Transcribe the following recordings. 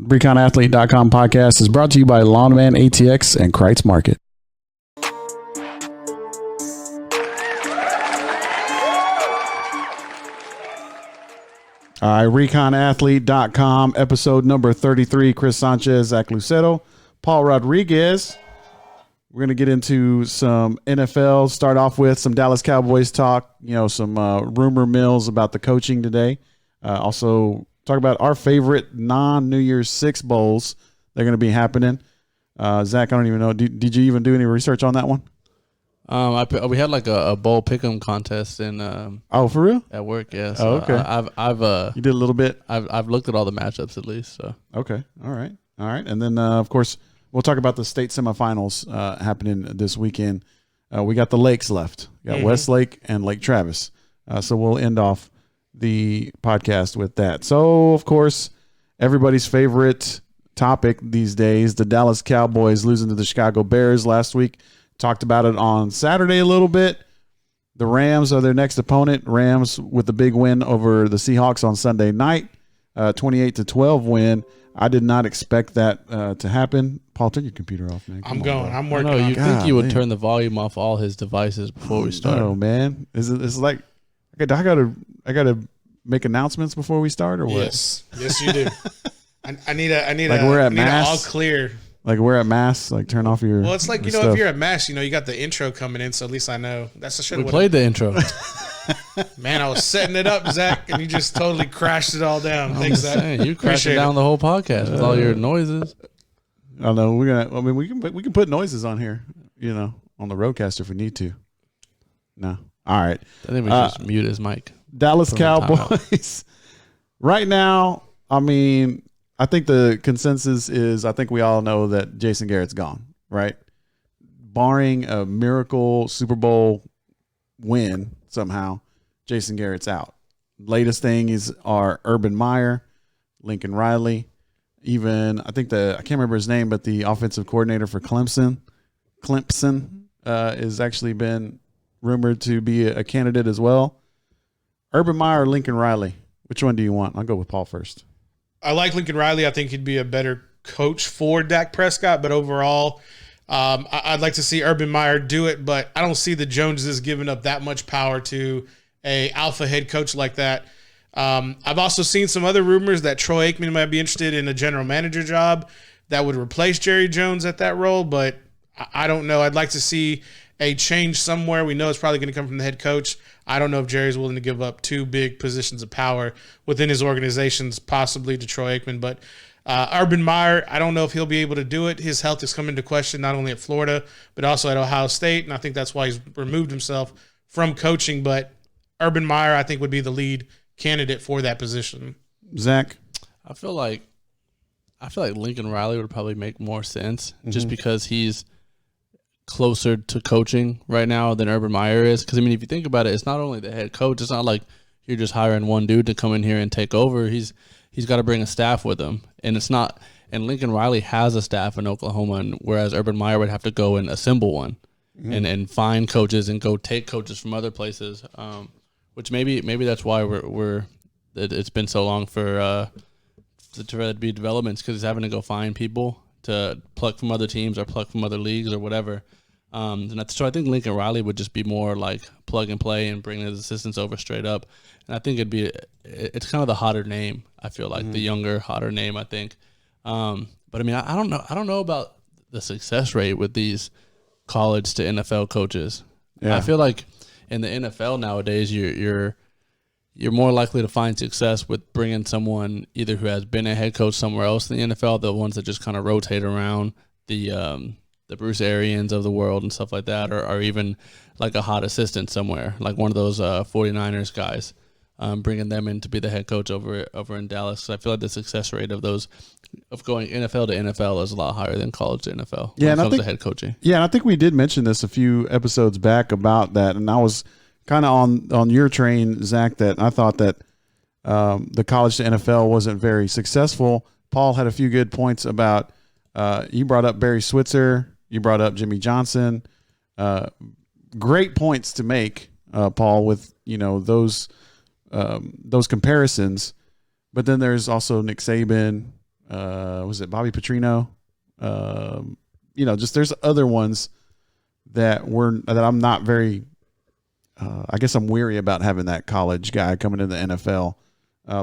ReconAthlete.com podcast is brought to you by Lawnman ATX and Kreitz Market. All right, ReconAthlete.com, episode number 33. Chris Sanchez, Zach Lucero, Paul Rodriguez. We're going to get into some NFL, start off with some Dallas Cowboys talk, some rumor mills about the coaching today. Also talk about our favorite non-New Year's Six bowls. They're going to be happening. Zach, I don't even know. Did you even do any research on that one? We had like a bowl pick'em contest in for real? at work. Yeah. So okay. I've you did a little bit. I've looked at all the matchups at least. So okay. All right. And then of course we'll talk about the state semifinals happening this weekend. We got the lakes left. We got Westlake and Lake Travis. So we'll end off the podcast with that. So of course everybody's favorite topic these days: the Dallas Cowboys losing to the Chicago Bears last week. Talked about it on Saturday a little bit. The Rams are their next opponent. Rams with the big win over the Seahawks on Sunday night, 28-12 win. I did not expect that to happen. Paul, turn your computer off, man. I'm working. No, you think you would turn the volume off all his devices before we start? No, man. It's like I gotta make announcements before we start, or what? Yes, you do. I need like we're at mass, all clear. Like we're at mass, like turn off your. Well, it's like stuff. if you're at mass, you got the intro coming in, so at least I know that's the shit. We played the intro. Man, I was setting it up, Zach, and you just totally crashed it all down. Thanks, Zach. You crashed down the whole podcast with all your noises. I know we can put noises on here, on the Roadcaster if we need to. No, all right. I think we just mute his mic. Dallas Cowboys. Right now, I think the consensus is I think we all know that Jason Garrett's gone, right? Barring a miracle Super Bowl win somehow, Jason Garrett's out. Latest thing is our Urban Meyer, Lincoln Riley, even I can't remember his name, but the offensive coordinator for Clemson is actually been rumored to be a candidate as well. Urban Meyer or Lincoln Riley? Which one do you want? I'll go with Paul first. I like Lincoln Riley. I think he'd be a better coach for Dak Prescott, but overall, I'd like to see Urban Meyer do it, but I don't see the Joneses giving up that much power to a alpha head coach like that. I've also seen some other rumors that Troy Aikman might be interested in a general manager job that would replace Jerry Jones at that role, but I don't know. I'd like to see a change somewhere. We know it's probably going to come from the head coach. I don't know if Jerry's willing to give up two big positions of power within his organizations, possibly to Troy Aikman. But Urban Meyer, I don't know if he'll be able to do it. His health has come into question not only at Florida, but also at Ohio State, and I think that's why he's removed himself from coaching. But Urban Meyer, I think, would be the lead candidate for that position. Zach? I feel like Lincoln Riley would probably make more sense just because he's closer to coaching right now than Urban Meyer is. Because, if you think about it, it's not only the head coach. It's not like you're just hiring one dude to come in here and take over. He's got to bring a staff with him. And it's not – and Lincoln Riley has a staff in Oklahoma, and whereas Urban Meyer would have to go and assemble one and find coaches and go take coaches from other places, which maybe that's why it's been so long for to be developments, because he's having to go find people to pluck from other teams or pluck from other leagues or whatever. So I think Lincoln Riley would just be more like plug and play and bring his assistants over straight up. And I think it's kind of the hotter name. I feel like the younger, hotter name, I think. But I don't know about the success rate with these college to NFL coaches. Yeah. I feel like in the NFL nowadays, you're more likely to find success with bringing someone either who has been a head coach somewhere else in the NFL, the ones that just kind of rotate around, the Bruce Arians of the world and stuff like that, or even like a hot assistant somewhere, like one of those 49ers guys, bringing them in to be the head coach over in Dallas. So I feel like the success rate of going NFL to NFL is a lot higher than college to NFL when it comes to head coaching. Yeah, and I think we did mention this a few episodes back about that, and I was kind of on your train, Zach, that I thought that the college to NFL wasn't very successful. Paul had a few good points about you brought up Barry Switzer, you brought up Jimmy Johnson. Great points to make, Paul, with those comparisons. But then there's also Nick Saban, Was it Bobby Petrino? Just there's other ones that I'm not very. I guess I'm weary about having that college guy coming in the NFL.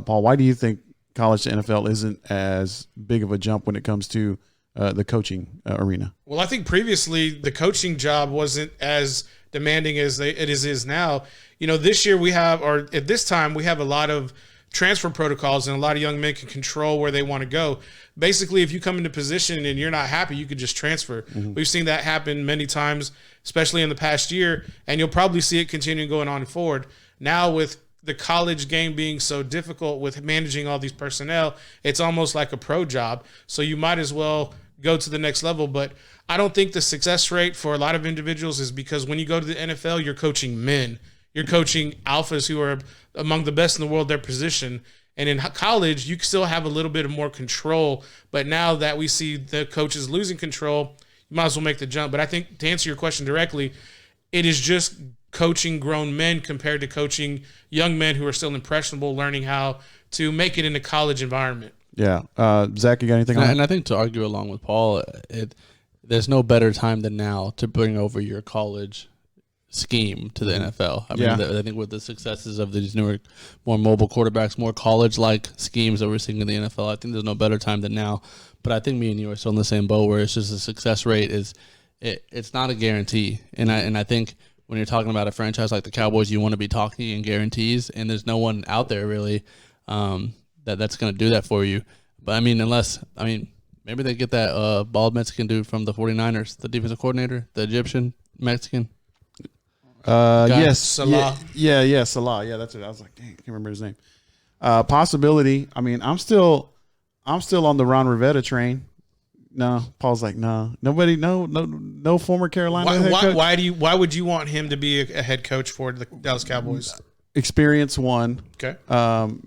Paul, why do you think college to NFL isn't as big of a jump when it comes to the coaching arena? Well, I think previously the coaching job wasn't as demanding as it is now. This year at this time, we have a lot of transfer protocols and a lot of young men can control where they want to go. Basically, if you come into position and you're not happy, you could just transfer. Mm-hmm. We've seen that happen many times, especially in the past year, and you'll probably see it continuing going on forward. Now with the college game being so difficult with managing all these personnel, it's almost like a pro job. So you might as well go to the next level. But I don't think the success rate for a lot of individuals is because when you go to the NFL, you're coaching men. You're coaching alphas who are among the best in the world, their position. And in college, you still have a little bit of more control. But now that we see the coaches losing control, you might as well make the jump. But I think to answer your question directly, it is just coaching grown men compared to coaching young men who are still impressionable, learning how to make it in a college environment. Yeah. Zach, you got anything on that? And I think to argue along with Paul, there's no better time than now to bring over your college scheme to the NFL. I mean, I think with the successes of these newer, more mobile quarterbacks, more college-like schemes that we're seeing in the NFL, I think there's no better time than now. But I think me and you are still in the same boat where it's just the success rate it's not a guarantee. And I think when you're talking about a franchise like the Cowboys, you want to be talking in guarantees, and there's no one out there really that's going to do that for you. But maybe they get that bald Mexican dude from the 49ers, the defensive coordinator, the Egyptian Mexican. Yes, Salah. Yeah, Salah. Yeah, that's it. I was like, dang, I can't remember his name. Possibility. I mean, I'm still on the Ron Rivera train. No, Paul's like, no, nobody, no former Carolina head coach. Why would you want him to be a head coach for the Dallas Cowboys? Experience one. Okay.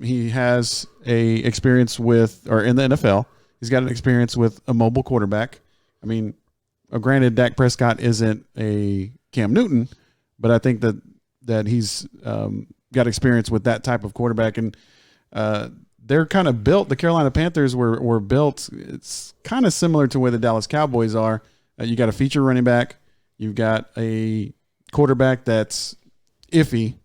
He has a experience with, or in the NFL, he's got an experience with a mobile quarterback. I mean, granted, Dak Prescott isn't a Cam Newton, but I think that he's got experience with that type of quarterback, and they're kind of built. The Carolina Panthers were built. It's kind of similar to where the Dallas Cowboys are. You got a feature running back. You've got a quarterback that's iffy,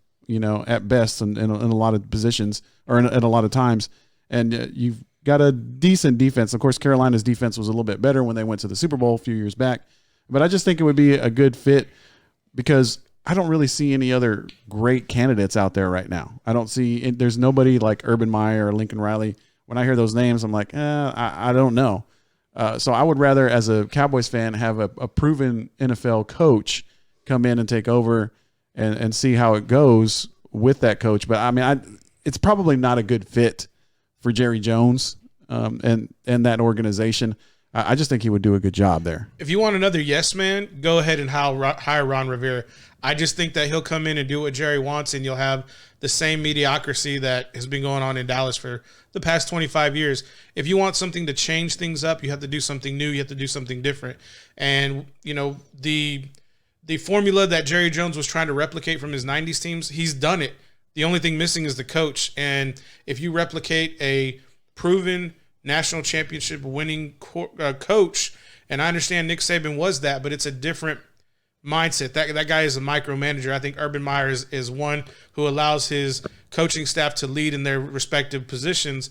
at best in a lot of positions or in a lot of times, and you've got a decent defense. Of course, Carolina's defense was a little bit better when they went to the Super Bowl a few years back, but I just think it would be a good fit because I don't really see any other great candidates out there right now. I don't see – there's nobody like Urban Meyer or Lincoln Riley. When I hear those names, I'm like, I don't know. So I would rather, as a Cowboys fan, have a proven NFL coach come in and take over and see how it goes with that coach. But, I mean, it's probably not a good fit for Jerry Jones and that organization. I just think he would do a good job there. If you want another yes man, go ahead and hire Ron Rivera. I just think that he'll come in and do what Jerry wants, and you'll have the same mediocrity that has been going on in Dallas for the past 25 years. If you want something to change things up, you have to do something new. You have to do something different. And, the formula that Jerry Jones was trying to replicate from his 90s teams, he's done it. The only thing missing is the coach. And if you replicate a proven national championship winning coach, and I understand Nick Saban was that, but it's a different mindset. That guy is a micromanager. I think Urban Meyer is one who allows his coaching staff to lead in their respective positions.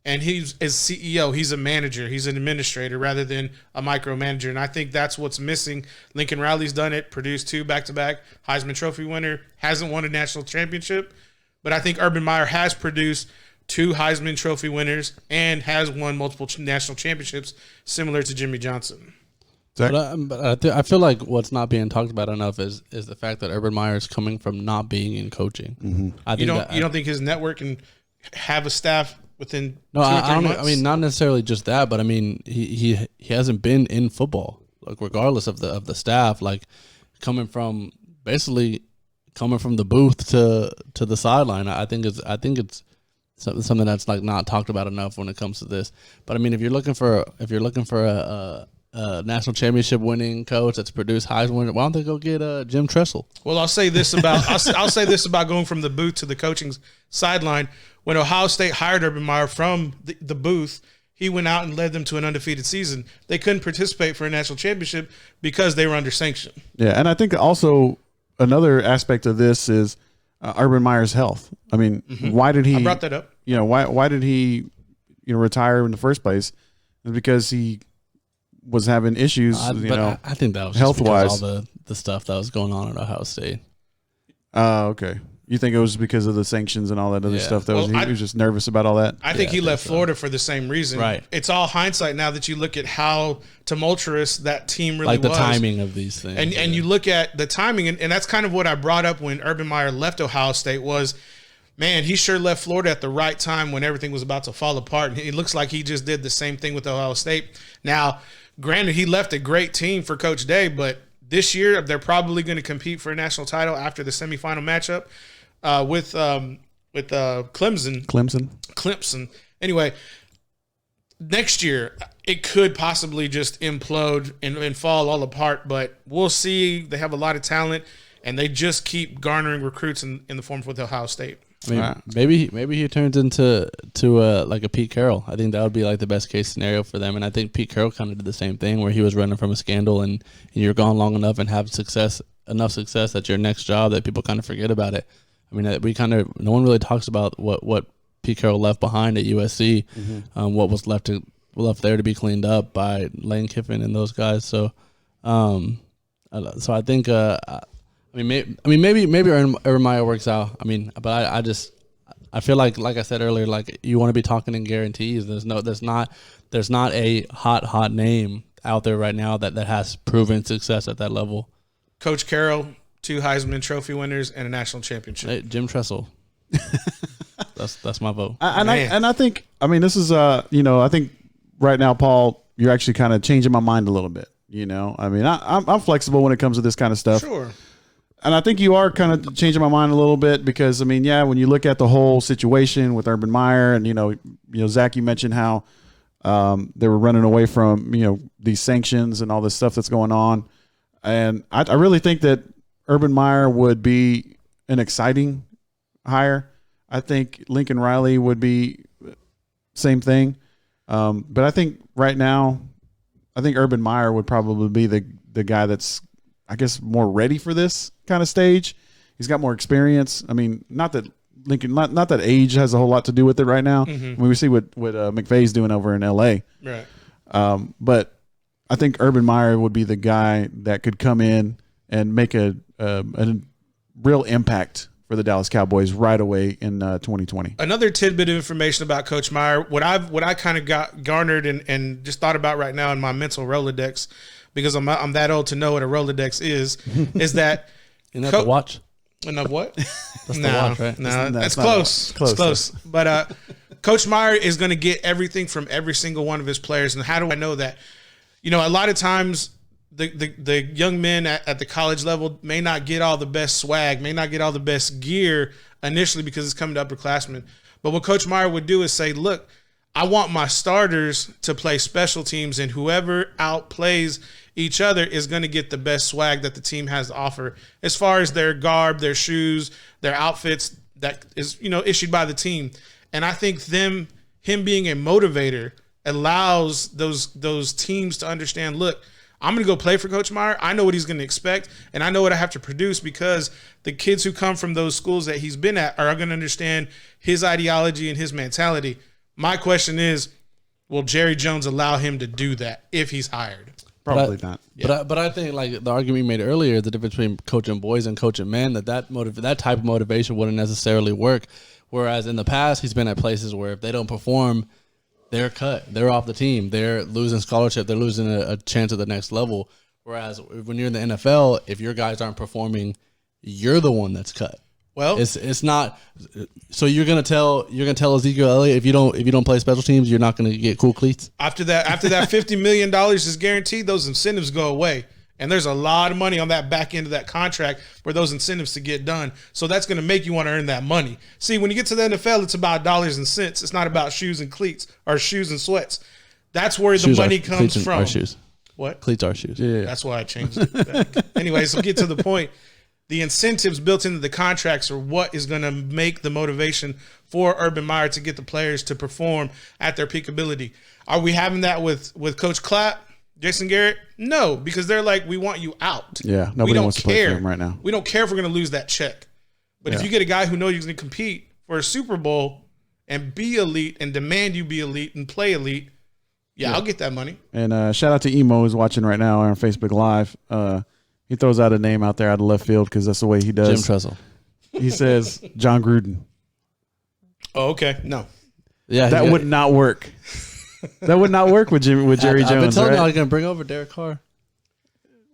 And he's as CEO, he's a manager, he's an administrator rather than a micromanager. And I think that's what's missing. Lincoln Riley's done it, produced 2 back-to-back Heisman Trophy winner, hasn't won a national championship. But I think Urban Meyer has produced 2 Heisman Trophy winners and has won multiple national championships, similar to Jimmy Johnson. But I feel like what's not being talked about enough is the fact that Urban Meyer is coming from not being in coaching. Mm-hmm. You don't think his network can have a staff within no, 2 or 3 I don't. months? I mean, not necessarily just that, but I mean, he hasn't been in football, like regardless of the staff, like coming from the booth to the sideline. I think it's something that's like not talked about enough when it comes to this. But I mean, if you're looking for a national championship winning coach that's produced Heisman, why don't they go get Jim Tressel? Well, I'll say this about I'll say this about going from the booth to the coaching sideline. When Ohio State hired Urban Meyer from the booth, he went out and led them to an undefeated season. They couldn't participate for a national championship because they were under sanction. Yeah, and I think also another aspect of this is Urban Meyer's health. I mean, why did he? I brought that up. Why did he, retire in the first place? It's because he was having issues. I think that was health wise, all the stuff that was going on at Ohio State. Okay. You think it was because of the sanctions and all that other stuff? He was just nervous about all that? I think he left Florida for the same reason. Right. It's all hindsight now that you look at how tumultuous that team really was. Like the timing of these things. And you look at the timing, and that's kind of what I brought up when Urban Meyer left Ohio State was, man, he sure left Florida at the right time when everything was about to fall apart. And it looks like he just did the same thing with Ohio State. Now, granted, he left a great team for Coach Day, but this year they're probably going to compete for a national title after the semifinal matchup. With Clemson. Anyway, next year it could possibly just implode and fall all apart, but we'll see. They have a lot of talent, and they just keep garnering recruits in the form with Ohio State. I mean, maybe he turns into like a Pete Carroll. I think that would be like the best case scenario for them. And I think Pete Carroll kind of did the same thing where he was running from a scandal, and you're gone long enough and have enough success at your next job that people kind of forget about it. I mean, no one really talks about what Pete Carroll left behind at USC, what was left there to be cleaned up by Lane Kiffin and those guys. So, I think, maybe Urban Meyer works out. I mean, but I feel like I said earlier, like you want to be talking in guarantees. There's not a hot name out there right now that has proven success at that level. Coach Carroll, 2 Heisman Trophy winners, and a national championship. Hey, Jim Tressel. That's my vote. I think this is I think right now, Paul, you're actually kind of changing my mind a little bit. I'm flexible when it comes to this kind of stuff. Sure. And I think you are kind of changing my mind a little bit because when you look at the whole situation with Urban Meyer and Zach, you mentioned how they were running away from these sanctions and all this stuff that's going on, and I really think that Urban Meyer would be an exciting hire. I think Lincoln Riley would be same thing. But I think right now, Urban Meyer would probably be the guy that's, I guess, more ready for this kind of stage. He's got more experience. I mean, not that Lincoln, not that age has a whole lot to do with it right now. I mean, we see what McVay's doing over in LA. Right. But I think Urban Meyer would be the guy that could come in and make a real impact for the Dallas Cowboys right away in 2020. Another tidbit of information about Coach Meyer, what I kind of got garnered and just thought about right now in my mental Rolodex, because I'm that old to know what a Rolodex is that isn't that the watch? Enough what? That's the watch, right? No, that's close. It's close. But Coach Meyer is going to get everything from every single one of his players. And how do I know that? A lot of times the young men at the college level may not get all the best swag, may not get all the best gear initially because it's coming to upperclassmen. But what Coach Meyer would do is say, look, I want my starters to play special teams, and whoever outplays each other is going to get the best swag that the team has to offer as far as their garb, their shoes, their outfits that is, issued by the team. And I think him being a motivator allows those teams to understand, look, I'm going to go play for Coach Meyer. I know what he's going to expect, and I know what I have to produce because the kids who come from those schools that he's been at are going to understand his ideology and his mentality. My question is, will Jerry Jones allow him to do that if he's hired? Probably not. Yeah. But I think like the argument you made earlier, the difference between coaching boys and coaching men, that type of motivation wouldn't necessarily work. Whereas in the past, he's been at places where if they don't perform, they're cut. They're off the team. They're losing scholarship. They're losing a chance at the next level. Whereas when you're in the NFL, if your guys aren't performing, you're the one that's cut. Well, it's not. So you're gonna tell Ezekiel Elliott if you don't play special teams, you're not gonna get cool cleats. After that $50 million is guaranteed, those incentives go away. And there's a lot of money on that back end of that contract for those incentives to get done. So that's going to make you want to earn that money. See, when you get to the NFL, it's about dollars and cents. It's not about shoes and cleats or shoes and sweats. That's where the money comes from. Our shoes. What? Cleats are shoes. Yeah. That's why I changed it. Anyway, so get to the point. the incentives built into the contracts are what is going to make the motivation for Urban Meyer to get the players to perform at their peak ability. Are we having that with Coach Clapp, Jason Garrett? No, because they're like, we want you out. Yeah, nobody wants to play for him right now. We don't care if we're going to lose that check. But if you get a guy who knows he's going to compete for a Super Bowl and be elite and demand you be elite and play elite, I'll get that money. And shout out to Emo who's watching right now on Facebook Live. He throws out a name out there out of left field because that's the way he does. Jim Tressel. He says John Gruden. Oh, okay. No. Yeah, That would not work. That would not work with Jerry Jones. I've been telling you I right? was going to bring over Derek Carr.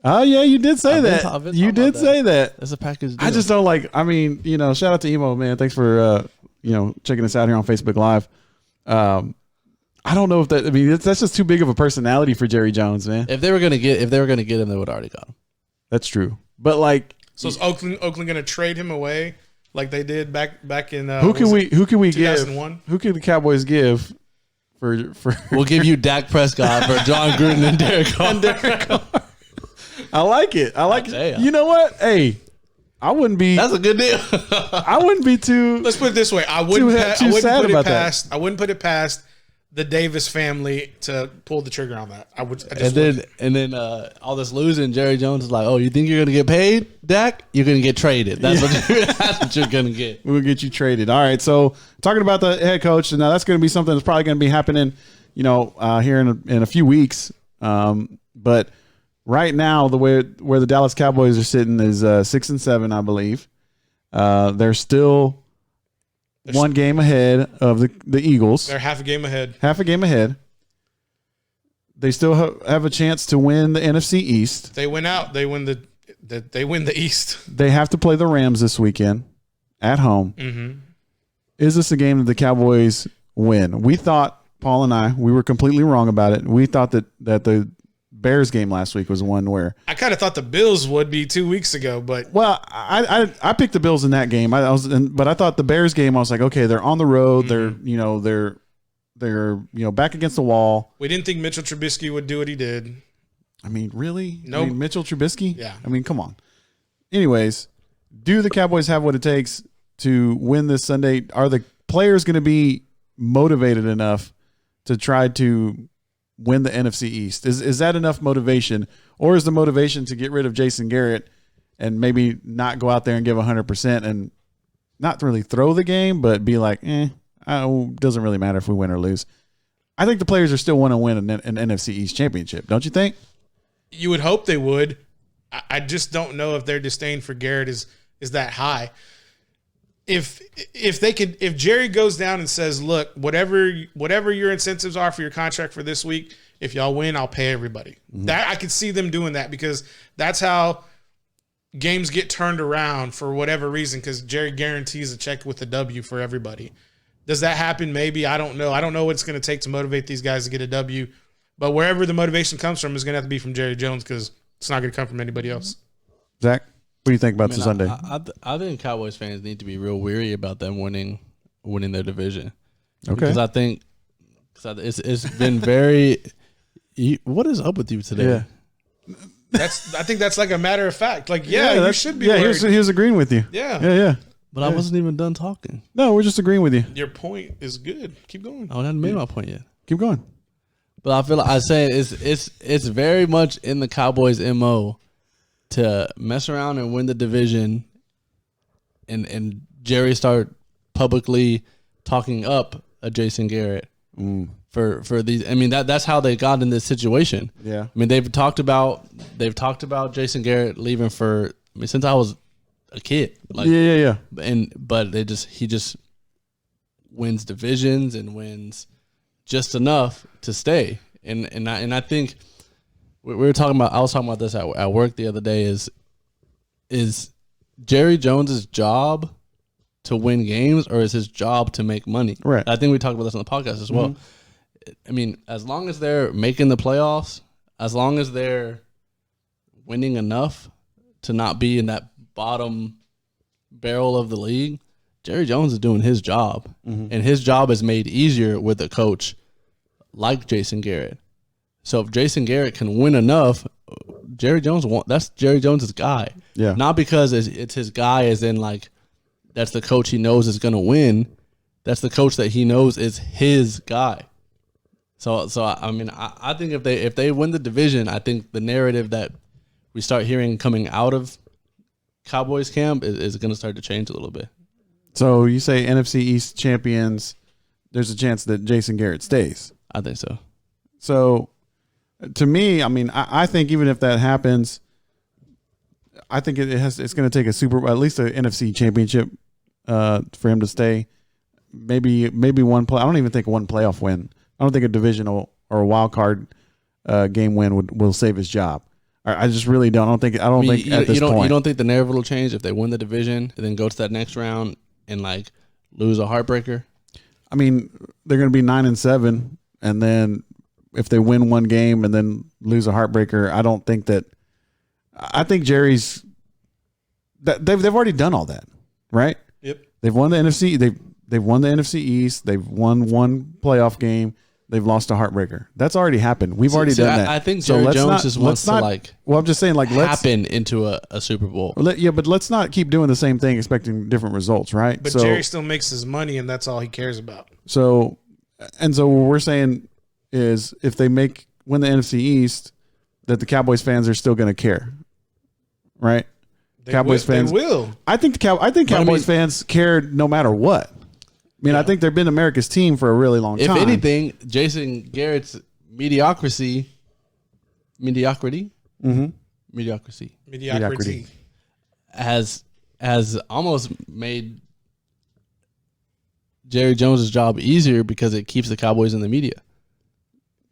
Oh, yeah, you did say I've been that. ta- I've been You talking did about say that. That's a package deal. I just don't like, I mean, shout out to Emo, man. Thanks for, checking us out here on Facebook Live. I don't know if that, I mean, that's just too big of a personality for Jerry Jones, man. If they were going to get him, they would already got him. That's true. But like, So is Oakland going to trade him away like they did back in who can we give? 2001? Who can the Cowboys give for We'll give you Dak Prescott for John Gruden and Derek Carr. I like it. I like it. You know what? Hey, I wouldn't be. That's a good deal. I wouldn't be too. Let's put it this way: I wouldn't put it past the Davis family to pull the trigger on that. And then all this losing, Jerry Jones is like, "Oh, you think you're gonna get paid, Dak? You're gonna get traded. That's what you're gonna get. We'll get you traded." All right. So talking about the head coach, and now that's going to be something that's probably going to be happening, here in a few weeks. But right now, where the Dallas Cowboys are sitting is 6-7, I believe. They're still one game ahead of the Eagles. They're half a game ahead. They still have a chance to win the NFC East. They win out. They win the East. They have to play the Rams this weekend at home. Mm-hmm. Is this a game that the Cowboys win? We thought, Paul and I, we were completely wrong about it. We thought that the Bears game last week was one where I kind of thought the Bills would be 2 weeks ago, but I picked the Bills in that game. But I thought the Bears game, I was like, okay, they're on the road. Mm-hmm. They're back against the wall. We didn't think Mitchell Trubisky would do what he did. I mean, really? No, I mean, Mitchell Trubisky? Yeah. I mean, come on. Anyways, do the Cowboys have what it takes to win this Sunday? Are the players going to be motivated enough to try to win the NFC East? Is that enough motivation, or is the motivation to get rid of Jason Garrett and maybe not go out there and give 100% and not really throw the game, but be like, doesn't really matter if we win or lose? I think the players are still want to win an NFC East championship. Don't you think? You would hope they would. I just don't know if their disdain for Garrett is that high. If Jerry goes down and says, look, whatever your incentives are for your contract for this week, if y'all win, I'll pay everybody. Mm-hmm. That I could see them doing that, because that's how games get turned around for whatever reason, because Jerry guarantees a check with a W for everybody. Does that happen? Maybe. I don't know. I don't know what it's going to take to motivate these guys to get a W. But wherever the motivation comes from is going to have to be from Jerry Jones, because it's not going to come from anybody else. Zach, what do you think about the Sunday? I think Cowboys fans need to be real weary about them winning their division. Okay. Because I think it's been very. What is up with you today? Yeah. I think that's like a matter of fact. Like, you should be. Yeah, worried. he was agreeing with you. Yeah. But I wasn't even done talking. No, we're just agreeing with you. Your point is good. Keep going. I haven't made my point yet. Keep going. But I feel like I say it's very much in the Cowboys' MO to mess around and win the division, and Jerry start publicly talking up a Jason Garrett for these. I mean that's how they got in this situation. Yeah. I mean they've talked about Jason Garrett leaving since I was a kid. Like, yeah. But he just wins divisions and wins just enough to stay. And I think we were talking about. I was talking about this at work the other day. Is Jerry Jones's job to win games, or is his job to make money? Right. I think we talked about this on the podcast as well. Mm-hmm. I mean, as long as they're making the playoffs, as long as they're winning enough to not be in that bottom barrel of the league, Jerry Jones is doing his job, and his job is made easier with a coach like Jason Garrett. So if Jason Garrett can win enough, that's Jerry Jones's guy. Yeah. Not because it's his guy, as in like that's the coach he knows is going to win. That's the coach that he knows is his guy. So I mean, I think if they win the division, I think the narrative that we start hearing coming out of Cowboys camp is going to start to change a little bit. So you say NFC East champions, there's a chance that Jason Garrett stays. I think so. So to me, I mean, I think even if that happens, I think it's going to take at least an NFC championship for him to stay. Maybe one play. I don't even think one playoff win. I don't think a divisional or a wild card game win will save his job. I just really don't. I don't think at this point. You don't think the narrative will change if they win the division and then go to that next round and like lose a heartbreaker? I mean, they're going to be 9-7, and then if they win one game and then lose a heartbreaker, I don't think that. I think Jerry's. They've already done all that, right? Yep. They've won the NFC. They've won the NFC East. They've won one playoff game. They've lost a heartbreaker. That's already happened. We've already done that. I think Jerry Jones just wants to like. Well, I'm just saying, like, let's happen into a Super Bowl. But let's not keep doing the same thing, expecting different results, right? But Jerry still makes his money, and that's all he cares about. So what we're saying is, if they win the NFC East, that the Cowboys fans are still going to care, right? Cowboys fans will. I think Cowboys fans care no matter what. I mean, I think they've been America's team for a really long time. If anything, Jason Garrett's mediocrity has almost made Jerry Jones' job easier because it keeps the Cowboys in the media.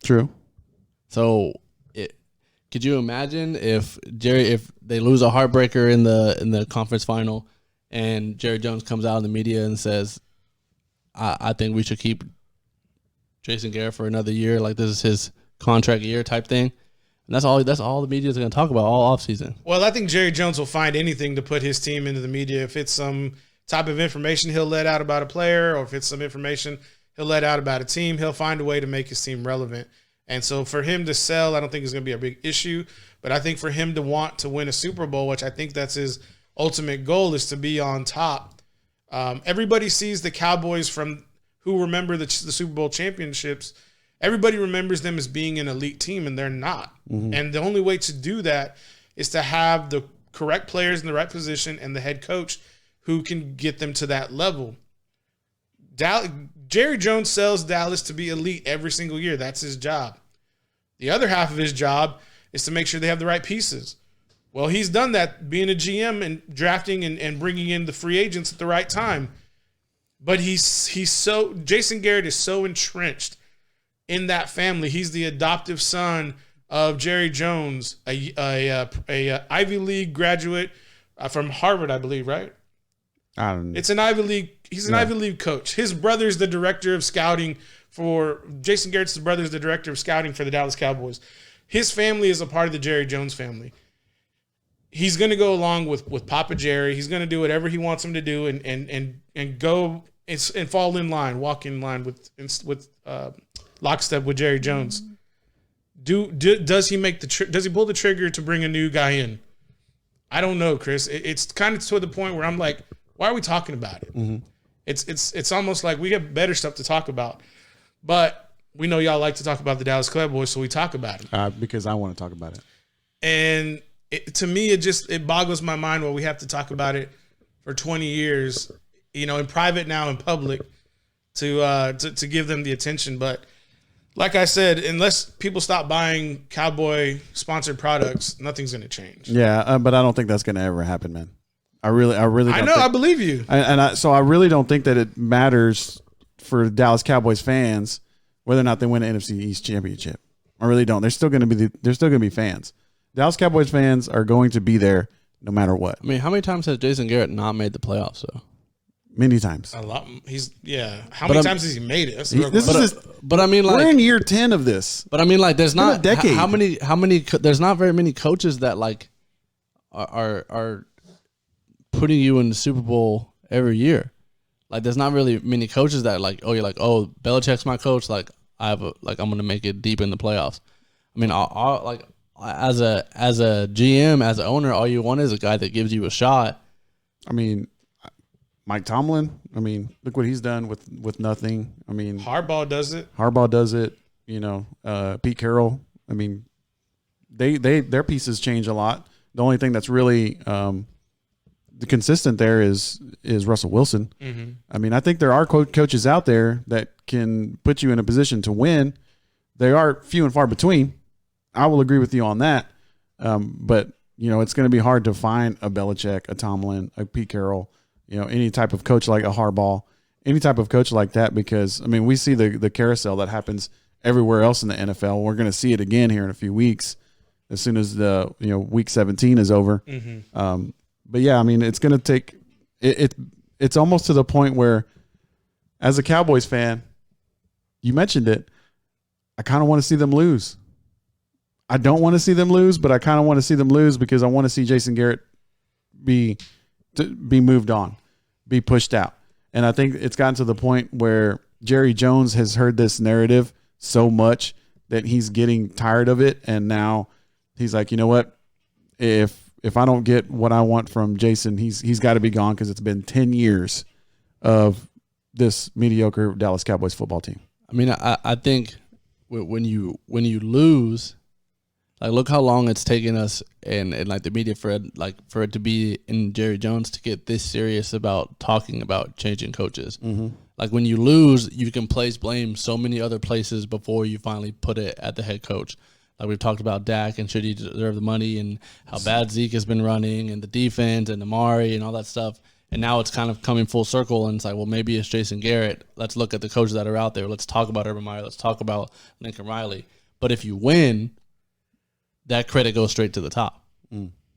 True. So, could you imagine if they lose a heartbreaker in the conference final, and Jerry Jones comes out in the media and says, I think we should keep Jason Garrett for another year. Like, this is his contract year type thing. And that's all the media is going to talk about all offseason. Well, I think Jerry Jones will find anything to put his team into the media. If it's some type of information he'll let out about a player, or if it's some information he'll let out about a team, he'll find a way to make his team relevant. And so for him to sell, I don't think it's going to be a big issue. But I think for him to want to win a Super Bowl, which I think that's his ultimate goal, is to be on top. Everybody sees the Cowboys from who remember the Super Bowl championships. Everybody remembers them as being an elite team, and they're not. Mm-hmm. And the only way to do that is to have the correct players in the right position and the head coach who can get them to that level. Jerry Jones sells Dallas to be elite every single year. That's his job. The other half of his job is to make sure they have the right pieces. Well, he's done that, being a GM and drafting and bringing in the free agents at the right time. But Jason Garrett is so entrenched in that family. He's the adoptive son of Jerry Jones, a Ivy League graduate from Harvard, I believe, right? I don't know. It's an Ivy League. He's an Ivy League coach. His brother's the director of scouting Jason Garrett's brother's the director of scouting for the Dallas Cowboys. His family is a part of the Jerry Jones family. He's going to go along with Papa Jerry. He's going to do whatever he wants him to do and go and fall in line, walk in line with lockstep with Jerry Jones. Does he pull the trigger to bring a new guy in? I don't know, Chris. It's kind of to the point where I'm like, why are we talking about it? Mm-hmm. It's almost like we have better stuff to talk about, but we know y'all like to talk about the Dallas Cowboys, so we talk about it because I want to talk about it. And to me, it boggles my mind why we have to talk about it for 20 years, in private, now in public, to give them the attention. But like I said, unless people stop buying Cowboy sponsored products, nothing's going to change. Yeah, but I don't think that's going to ever happen, man. I really don't I believe you. So I really don't think that it matters for Dallas Cowboys fans whether or not they win an NFC East championship. I really don't. They're still going to be fans. Dallas Cowboys fans are going to be there no matter what. I mean, how many times has Jason Garrett not made the playoffs, though? Many times. A lot. How many times has he made it? But I mean, like, we're in year 10 of this. But I mean, like, there's not a decade. How many? There's not very many coaches that like are putting you in the Super Bowl every year. Like, there's not really many coaches that like, you're like, Belichick's my coach. Like, I'm gonna make it deep in the playoffs. I mean, as a GM, as an owner, all you want is a guy that gives you a shot. I mean, Mike Tomlin. I mean, look what he's done with nothing. I mean, Harbaugh does it. You know, Pete Carroll. I mean, their pieces change a lot. The only thing that's really the consistent there is Russell Wilson. Mm-hmm. I mean, I think there are coaches out there that can put you in a position to win. They are few and far between. I will agree with you on that. But you know, it's going to be hard to find a Belichick, a Tomlin, a Pete Carroll, you know, any type of coach like a Harbaugh, any type of coach like that, because I mean, we see the carousel that happens everywhere else in the NFL. We're going to see it again here in a few weeks, as soon as the week 17 is over. Mm-hmm. But yeah, I mean, it's going to take it. It's almost to the point where, as a Cowboys fan, you mentioned it, I kind of want to see them lose. I don't want to see them lose, but I kind of want to see them lose because I want to see Jason Garrett be moved on, be pushed out. And I think it's gotten to the point where Jerry Jones has heard this narrative so much that he's getting tired of it. And now he's like, you know what? If I don't get what I want from Jason, he's got to be gone, because it's been 10 years of this mediocre Dallas Cowboys football team. I mean, I think when you lose, like, look how long it's taken us and like the media for it to be in Jerry Jones to get this serious about talking about changing coaches. Mm-hmm. Like, when you lose, you can place blame so many other places before you finally put it at the head coach. Like, we've talked about Dak and should he deserve the money, and how bad Zeke has been running, and the defense and Amari and all that stuff. And now it's kind of coming full circle, and it's like, well, maybe it's Jason Garrett. Let's look at the coaches that are out there. Let's talk about Urban Meyer. Let's talk about Lincoln Riley. But if you win, that credit goes straight to the top.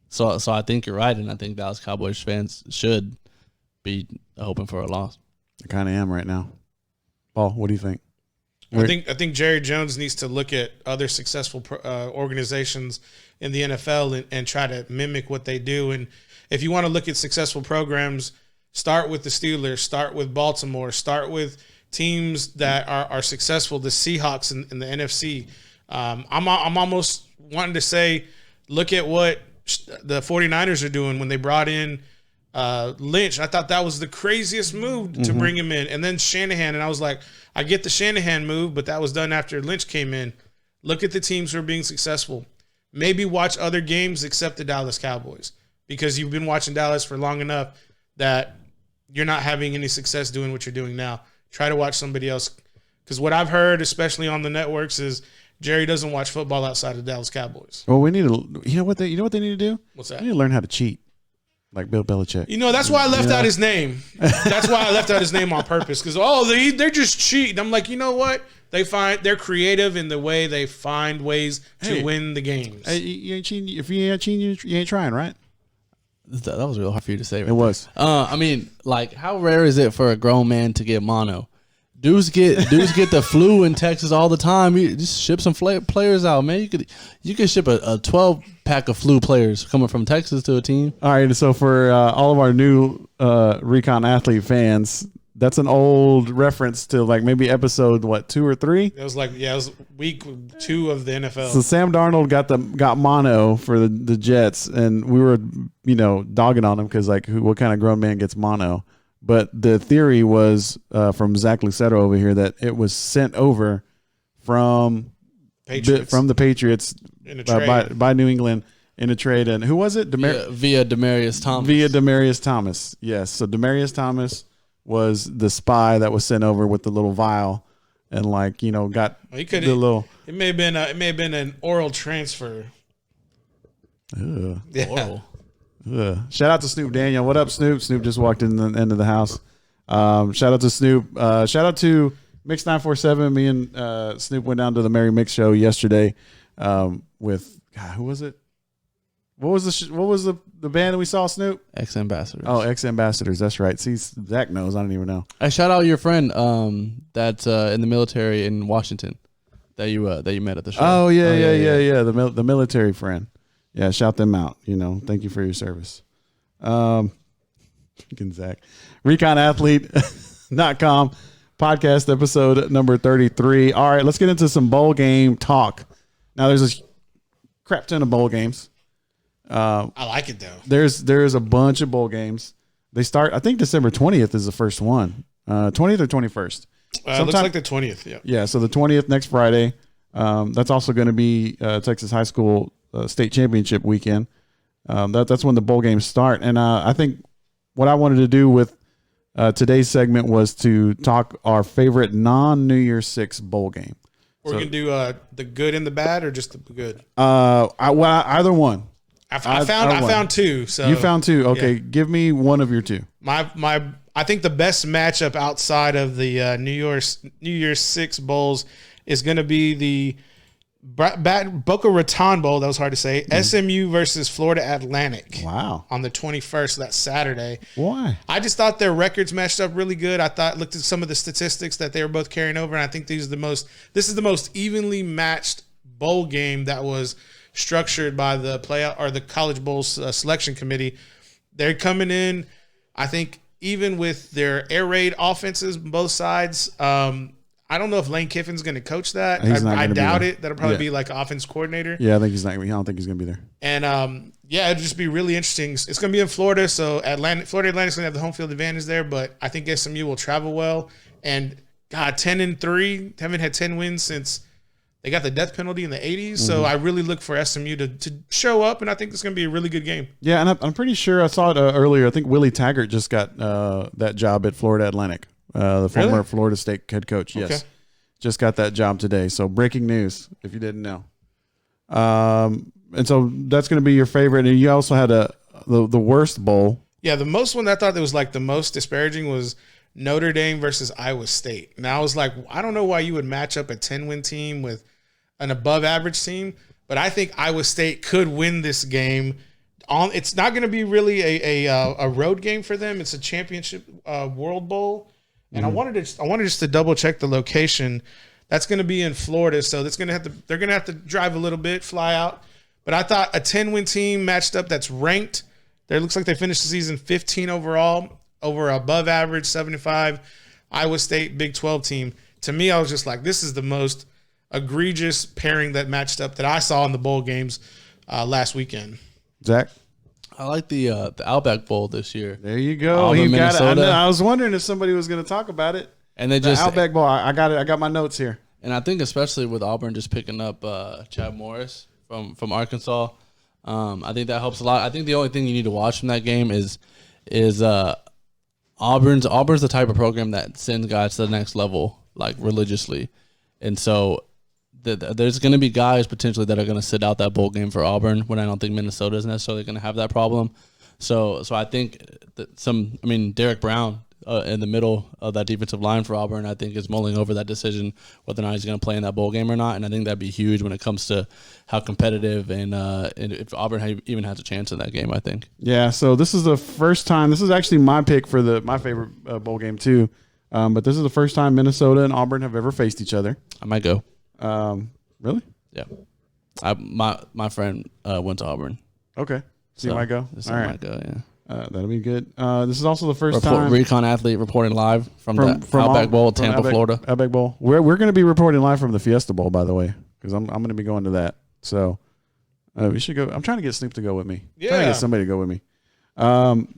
So I think you're right, and I think Dallas Cowboys fans should be hoping for a loss. I kind of am right now. Paul, what do you think? I think Jerry Jones needs to look at other successful organizations in the NFL and try to mimic what they do. And if you want to look at successful programs, start with the Steelers, start with Baltimore, start with teams that are successful, the Seahawks in the NFC. I'm almost wanting to say, look at what the 49ers are doing when they brought in Lynch. I thought that was the craziest move to bring him in. And then Shanahan, and I was like, I get the Shanahan move, but that was done after Lynch came in. Look at the teams who are being successful. Maybe watch other games except the Dallas Cowboys, because you've been watching Dallas for long enough that you're not having any success doing what you're doing now. Try to watch somebody else, because what I've heard, especially on the networks, is Jerry doesn't watch football outside of the Dallas Cowboys. Well, we need to. You know what they need to do? What's that? They need to learn how to cheat, like Bill Belichick. That's why I left out his name. That's why I left out his name on purpose, because they're just cheating. I'm like, you know what? They're creative in the way they find ways to win the games. Hey, you ain't cheating. If you ain't cheating, you ain't trying, right? That was real hard for you to say. Right it was. I mean, like, how rare is it for a grown man to get mono? Dudes get the flu in Texas all the time. You just ship some players out, man. You could ship a 12-pack of flu players coming from Texas to a team. All right, so for all of our new Recon Athlete fans, that's an old reference to like maybe episode 2 or 3. It was it was week 2 of the NFL. So Sam Darnold got mono for the Jets, and we were dogging on him because like what kind of grown man gets mono? But the theory was from Zach Lucero over here that it was sent over from the Patriots in a trade. by New England in a trade. And who was it? Via Demaryius Thomas. Via Demaryius Thomas. Yes. So Demaryius Thomas was the spy that was sent over with the little vial, and got the little. It may have been an oral transfer. Ugh. Yeah. Oral. Shout out to Snoop Daniel. What up, Snoop? Snoop just walked into the house. Shout out to Snoop. Shout out to Mix 947. Me and Snoop went down to the Mary Mix show yesterday with who was it? What was the band that we saw, Snoop? Ex-Ambassadors. Oh, Ex-Ambassadors. That's right. See, Zach knows. I don't even know. I shout out your friend that's in the military in Washington that you met at the show. Oh yeah. The military friend. Yeah, shout them out. Thank you for your service. Freaking Zach. ReconAthlete.com podcast episode number 33. All right, let's get into some bowl game talk. Now, there's crap ton of bowl games. I like it though. There's a bunch of bowl games. They start. I think December 20th is the first one. 20th or 21st. Looks like the 20th. Yeah. Yeah. So the 20th next Friday. That's also going to be Texas High School State Championship weekend. That's when the bowl games start. And I think what I wanted to do with today's segment was to talk our favorite non-New Year's Six bowl game. We're going to do the good and the bad, or just the good? Either one. I found two. So you found two. Okay, yeah. Give me one of your two. I think the best matchup outside of the New Year's Six bowls is going to be the Boca Raton Bowl. That was hard to say. SMU versus Florida Atlantic. Wow. On the 21st, so that's Saturday. Why? I just thought their records matched up really good. Looked at some of the statistics that they were both carrying over, and I think this is the most evenly matched bowl game that was structured by the playoff or the College Bowl selection committee. They're coming in, I think, even with their air raid offenses on both sides. I don't know if Lane Kiffin's going to coach that. I doubt it. That'll probably be like offense coordinator. Yeah, I think he's not. I don't think he's going to be there. And it'll just be really interesting. It's going to be in Florida, so Florida Atlantic's going to have the home field advantage there. But I think SMU will travel well. And God, 10-3, haven't had 10 wins since they got the death penalty in the 80s. Mm-hmm. So I really look for SMU to show up, and I think it's going to be a really good game. Yeah, and I'm pretty sure I saw it earlier. I think Willie Taggart just got that job at Florida Atlantic. The former Florida State head coach, yes. Okay. Just got that job today. So breaking news, if you didn't know. And so that's going to be your favorite. And you also had the worst bowl. Yeah, the most one that I thought that was like the most disparaging was Notre Dame versus Iowa State. And I was like, I don't know why you would match up a 10-win team with an above-average team, but I think Iowa State could win this game. It's not going to be really a road game for them. It's a championship World Bowl. And I wanted just to double check the location. That's going to be in Florida, so they're going to have to drive a little bit, fly out. But I thought a 10-win team matched up that's ranked. It looks like they finished the season 15 overall, over above average 75 Iowa State Big 12 team. To me, I was just like, this is the most egregious pairing that matched up that I saw in the bowl games last weekend. Zach? I like the Outback Bowl this year. There you go. You got it. I was wondering if somebody was going to talk about it. And the Outback Bowl. I got it. I got my notes here. And I think especially with Auburn just picking up Chad Morris from Arkansas, I think that helps a lot. I think the only thing you need to watch from that game is Auburn's the type of program that sends guys to the next level, like religiously, and so there's going to be guys potentially that are going to sit out that bowl game for Auburn when I don't think Minnesota is necessarily going to have that problem. So I think that Derek Brown in the middle of that defensive line for Auburn, I think is mulling over that decision whether or not he's going to play in that bowl game or not. And I think that'd be huge when it comes to how competitive and if Auburn even has a chance in that game, I think. Yeah. So this is the first time. This is actually my pick for my favorite bowl game too. But this is the first time Minnesota and Auburn have ever faced each other. I might go. Really? Yeah. My friend went to Auburn. Okay. So you might go? All right. Might go, yeah. That'll be good. This is also the first time. Recon athlete reporting live from the Outback Bowl, Tampa, Florida. Outback Bowl. We're going to be reporting live from the Fiesta Bowl, by the way, because I'm going to be going to that. So we should go. I'm trying to get Snoop to go with me. Yeah. Trying to get somebody to go with me.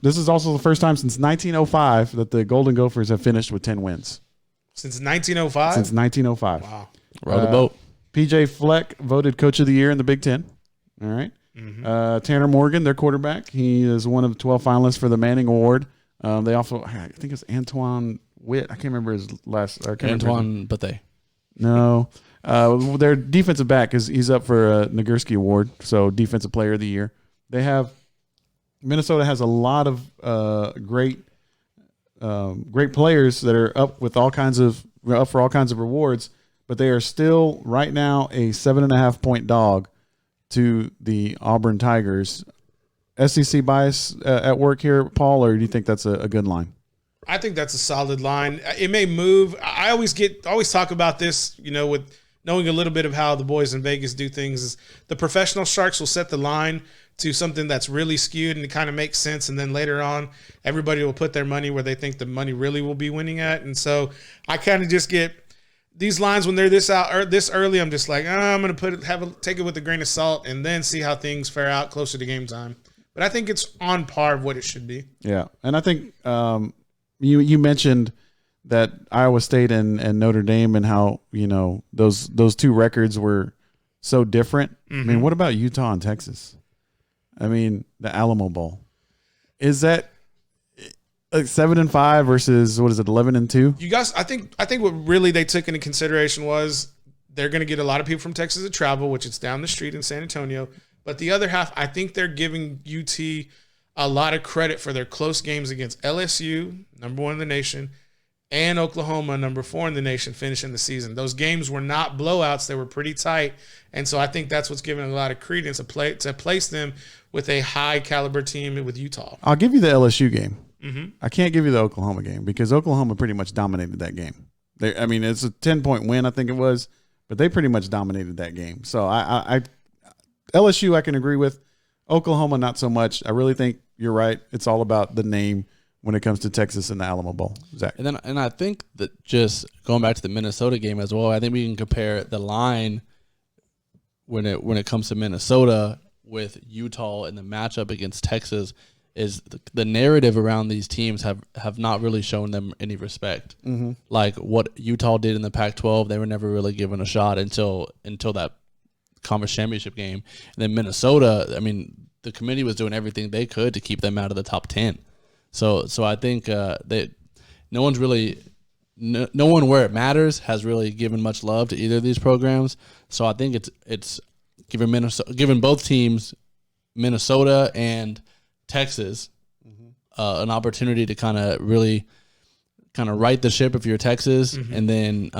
This is also the first time since 1905 that the Golden Gophers have finished with 10 wins. Since 1905? Since 1905. Wow. Row the boat. PJ Fleck voted Coach of the Year in the Big Ten. All right. Mm-hmm. Tanner Morgan, their quarterback, he is one of the 12 finalists for the Manning Award. They also, I think it's Antoine Witt. I can't remember his last. Antoine Bethea. No. Their defensive back he's up for a Nagurski Award, so Defensive Player of the Year. Minnesota has a lot of great players that are up for all kinds of rewards, but they are still right now a 7.5 point dog to the Auburn Tigers. SEC bias at work here, Paul, or do you think that's a good line? I think that's a solid line. It may move. I always talk about this, with knowing a little bit of how the boys in Vegas do things. Is the professional sharks will set the line to something that's really skewed and it kind of makes sense, and then later on, everybody will put their money where they think the money really will be winning at. And so I kind of just get these lines when they're this out or this early, I'm just like, I'm gonna take it with a grain of salt and then see how things fare out closer to game time. But I think it's on par of what it should be. Yeah, and I think you mentioned that Iowa State and Notre Dame and how those two records were so different. I mean, what about Utah and Texas? I mean, the Alamo Bowl, is that 7-5 versus what is it, 11-2? You guys, I think what really they took into consideration was they're going to get a lot of people from Texas to travel, which is down the street in San Antonio. But the other half, I think they're giving UT a lot of credit for their close games against LSU, number 1 in the nation, and Oklahoma, number 4 in the nation, finishing the season. Those games were not blowouts; they were pretty tight, and so I think that's what's giving a lot of credence to place them with a high caliber team with Utah. I'll give you the LSU game. I can't give you the Oklahoma game because Oklahoma pretty much dominated that game. It's a 10-point win, I think it was, but they pretty much dominated that game. So I LSU I can agree with. Oklahoma not so much. I really think you're right. It's all about the name when it comes to Texas and the Alamo Bowl. Zach. And I think that just going back to the Minnesota game as well, I think we can compare the line when it comes to Minnesota with Utah and the matchup against Texas. Is the narrative around these teams have not really shown them any respect. Like what Utah did in the Pac-12, they were never really given a shot until that conference championship game. And then Minnesota, I mean, the committee was doing everything they could to keep them out of the top 10. So I think that no one where it matters has really given much love to either of these programs. So I think it's given both teams, Minnesota and Texas, an opportunity to kind of right the ship if you're Texas, and then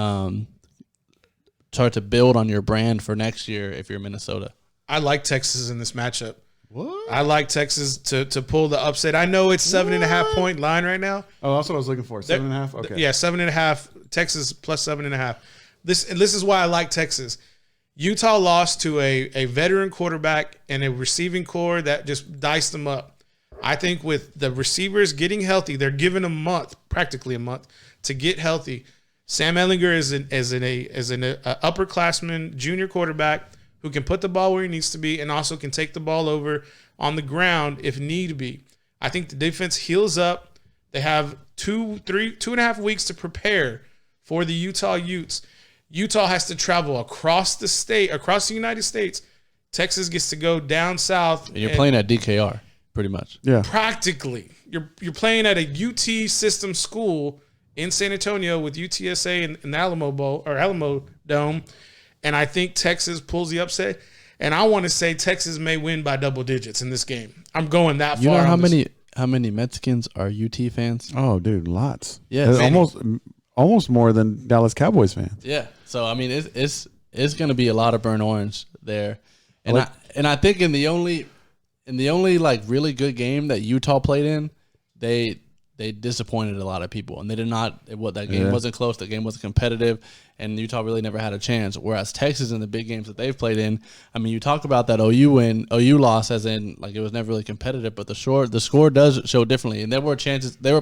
start to build on your brand for next year if you're Minnesota. I like Texas in this matchup. What? I like Texas to pull the upset. I know it's 7.5 point line right now. Oh, that's what I was looking for. 7.5. Okay. Yeah, 7.5. Texas plus 7.5. This is why I like Texas. Utah lost to a veteran quarterback and a receiving core that just diced them up. I think with the receivers getting healthy, they're given practically a month, to get healthy. Sam Ehlinger is an upperclassman junior quarterback who can put the ball where he needs to be and also can take the ball over on the ground if need be. I think the defense heals up. They have 2.5 weeks to prepare for the Utah Utes. Utah has to travel across the United States. Texas gets to go down south. And you're playing at DKR, pretty much. Yeah. Practically. You're playing at a UT system school in San Antonio with UTSA and Alamo Bowl or Alamo Dome. And I think Texas pulls the upset. And I want to say Texas may win by double digits in this game. I'm going that far. You know how many Mexicans are UT fans? Oh, dude, lots. Yeah, almost more than Dallas Cowboys fans. Yeah. So I mean, it's going to be a lot of burnt orange there, and I think in the only like really good game that Utah played in, they disappointed a lot of people, and they did not. That game wasn't close. The game wasn't competitive, and Utah really never had a chance. Whereas Texas in the big games that they've played in, I mean, you talk about that OU loss as in like it was never really competitive, but the score does show differently, and there were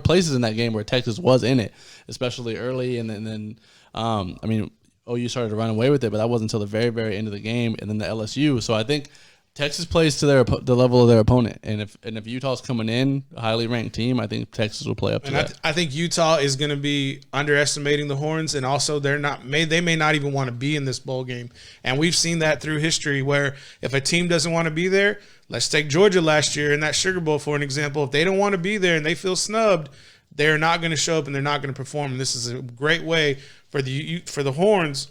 places in that game where Texas was in it, especially early, and then I mean, OU started to run away with it, but that wasn't until the very, very end of the game, and then the LSU. So I think Texas plays to the level of their opponent, and if Utah's coming in a highly ranked team, I think Texas will play up to that. I think Utah is going to be underestimating the Horns, and also they may not even want to be in this bowl game. And we've seen that through history, where if a team doesn't want to be there, let's take Georgia last year in that Sugar Bowl for an example. If they don't want to be there and they feel snubbed, they're not going to show up and they're not going to perform. And this is a great way for the Horns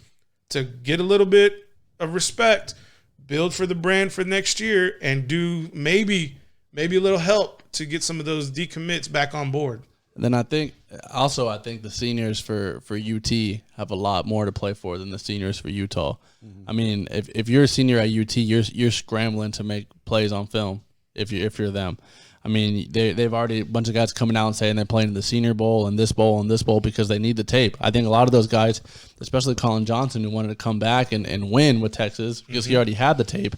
to get a little bit of respect, build for the brand for next year, and do maybe a little help to get some of those decommits back on board. And then I think the seniors for UT have a lot more to play for than the seniors for Utah. I mean, if you're a senior at UT, you're scrambling to make plays on film if you're them. I mean, they've already a bunch of guys coming out and saying they're playing in the Senior Bowl and this bowl and this bowl because they need the tape. I think a lot of those guys, especially Colin Johnson, who wanted to come back and win with Texas because he already had the tape,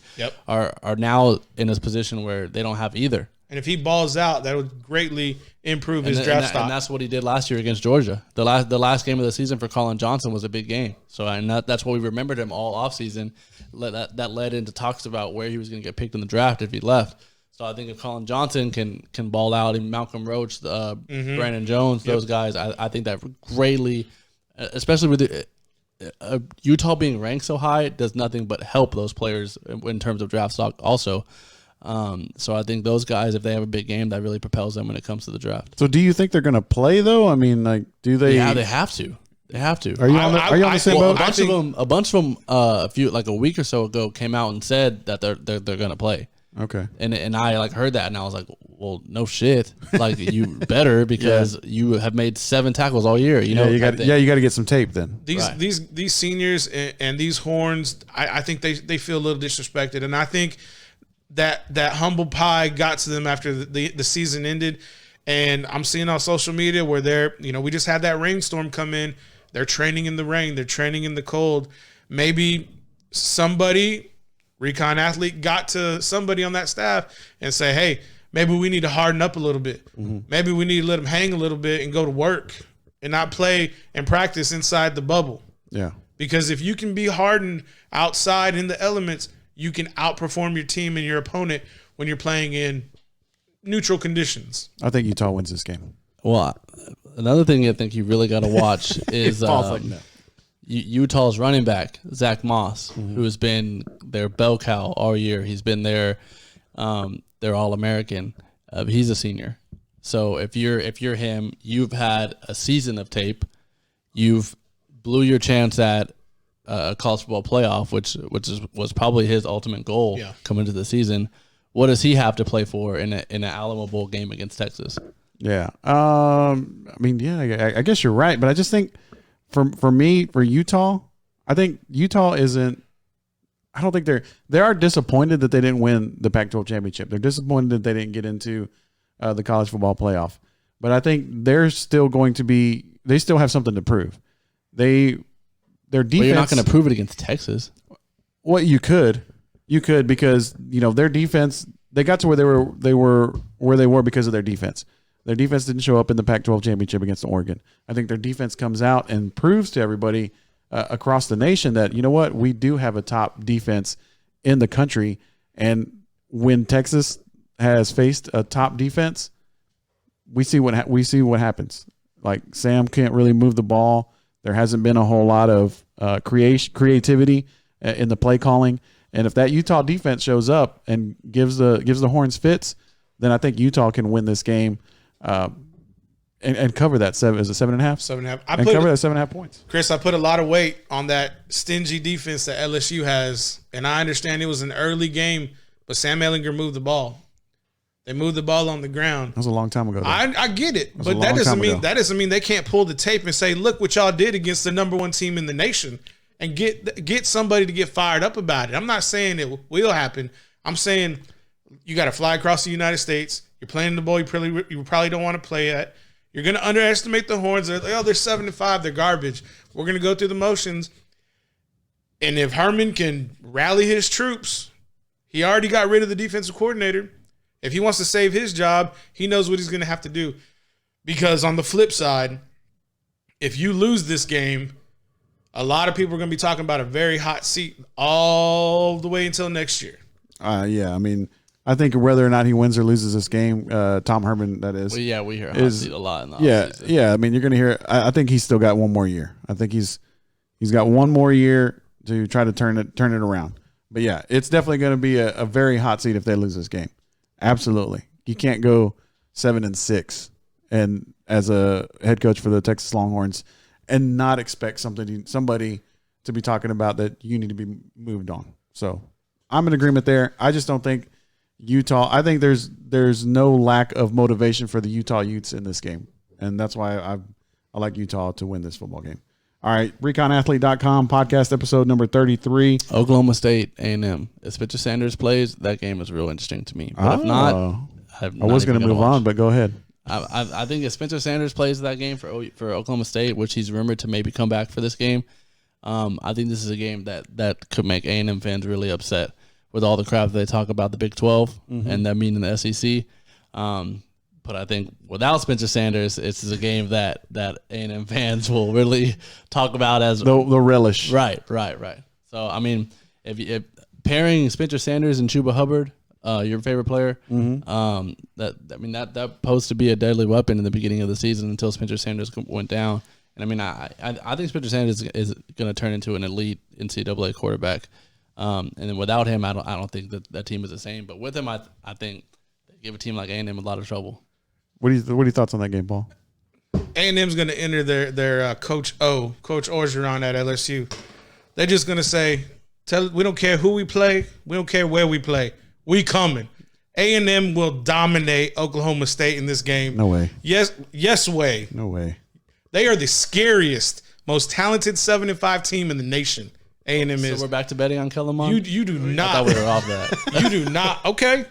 are now in a position where they don't have either. And if he balls out, that would greatly improve his draft stock. And that's what he did last year against Georgia. The last game of the season for Colin Johnson was a big game. So that's what we remembered him all offseason. That led into talks about where he was going to get picked in the draft if he left. So I think if Colin Johnson can ball out, and Malcolm Roach, Brandon Jones, those guys, I think that greatly, especially with Utah being ranked so high, does nothing but help those players in terms of draft stock also. So I think those guys, if they have a big game, that really propels them when it comes to the draft. So do you think they're going to play though? I mean, like, do they? Yeah, they have to. They have to. Are you on the same boat? A bunch of them, a week or so ago, came out and said that they're going to play. Okay. And I heard that and I was like, well, no shit. Like, you better, because you have made 7 tackles all year. You know, you got to get some tape then. These seniors and these horns, I think they feel a little disrespected, and I think that humble pie got to them after the season ended. And I'm seeing on social media where we just had that rainstorm come in. They're training in the rain. They're training in the cold. Maybe somebody, recon athlete, got to somebody on that staff and say, hey, maybe we need to harden up a little bit. Mm-hmm. Maybe we need to let them hang a little bit and go to work and not play and practice inside the bubble. Yeah. Because if you can be hardened outside in the elements, you can outperform your team and your opponent when you're playing in neutral conditions. I think Utah wins this game. Well, another thing I think you really got to watch is Utah's running back, Zach Moss, who has been their bell cow all year. He's been their All-American. He's a senior. So if you're him, you've had a season of tape. You've blew your chance at a college football playoff, which was probably his ultimate goal coming into the season. What does he have to play for in an Alamo Bowl game against Texas? Yeah. I guess you're right, but I just think for Utah, I think Utah isn't. I don't think they are disappointed that they didn't win the Pac-12 championship. They're disappointed that they didn't get into the college football playoff. But I think they're still going to be. They still have something to prove. Their defense. Well, you're not going to prove it against Texas. Well, you could because their defense. They got to where they were because of their defense. Their defense didn't show up in the Pac-12 championship against Oregon. I think their defense comes out and proves to everybody across the nation that, you know what, we do have a top defense in the country. And when Texas has faced a top defense, we see what happens. Like, Sam can't really move the ball. There hasn't been a whole lot of creativity in the play calling. And if that Utah defense shows up and gives the Horns fits, then I think Utah can win this game and cover that 7. Is it 7.5? 7.5. Cover that 7.5 points. Chris, I put a lot of weight on that stingy defense that LSU has, and I understand it was an early game, but Sam Ehlinger moved the ball. They moved the ball on the ground. That was a long time ago. I get it, but that doesn't mean they can't pull the tape and say, look what y'all did against the number 1 team in the nation. And get somebody to get fired up about it. I'm not saying it will happen. I'm saying you got to fly across the United States. You're playing the ball you probably don't want to play at. You're going to underestimate the Horns. They're 7-5. They're garbage. We're going to go through the motions. And if Herman can rally his troops, he already got rid of the defensive coordinator. If he wants to save his job, he knows what he's going to have to do. Because on the flip side, if you lose this game, a lot of people are going to be talking about a very hot seat all the way until next year. Yeah, I mean, I think whether or not he wins or loses this game, Tom Herman, that is. Well, yeah, we hear hot seat a lot in the offseason. Yeah. I mean, you're going to hear. I think he's still got one more year. I think he's got one more year to try to turn it around. But yeah, it's definitely going to be a very hot seat if they lose this game. Absolutely, you can't go 7-6 and as a head coach for the Texas Longhorns and not expect somebody to be talking about that you need to be moved on. So I'm in agreement there. I just don't think Utah. I think there's no lack of motivation for the Utah Utes in this game, and that's why I like Utah to win this football game. All right, ReconAthlete.com podcast episode number 33. Oklahoma State A&M. If Spencer Sanders plays, that game is real interesting to me. But if not, I was going to move on, but go ahead. I think if Spencer Sanders plays that game for Oklahoma State, which he's rumored to maybe come back for this game, I think this is a game that could make A&M fans really upset with all the crap they talk about the Big 12 and them meaning the SEC. But I think without Spencer Sanders, it's a game that A&M fans will really talk about as the relish. Right. So I mean, if pairing Spencer Sanders and Chuba Hubbard, your favorite player, that posed to be a deadly weapon in the beginning of the season until Spencer Sanders went down. And I mean, I think Spencer Sanders is going to turn into an elite NCAA quarterback. And then without him, I don't think that team is the same. But with him, I think they give a team like A&M a lot of trouble. What are your thoughts on that game, Paul? A&M's going to enter their Coach Orgeron at LSU. They're just going to say, we don't care who we play. We don't care where we play. We coming. A&M will dominate Oklahoma State in this game. No way. Yes way. No way. They are the scariest, most talented 7-5 team in the nation. A&M is. So we're back to betting on Kellen Mond? You do not. I thought we were off that. You do not. Okay.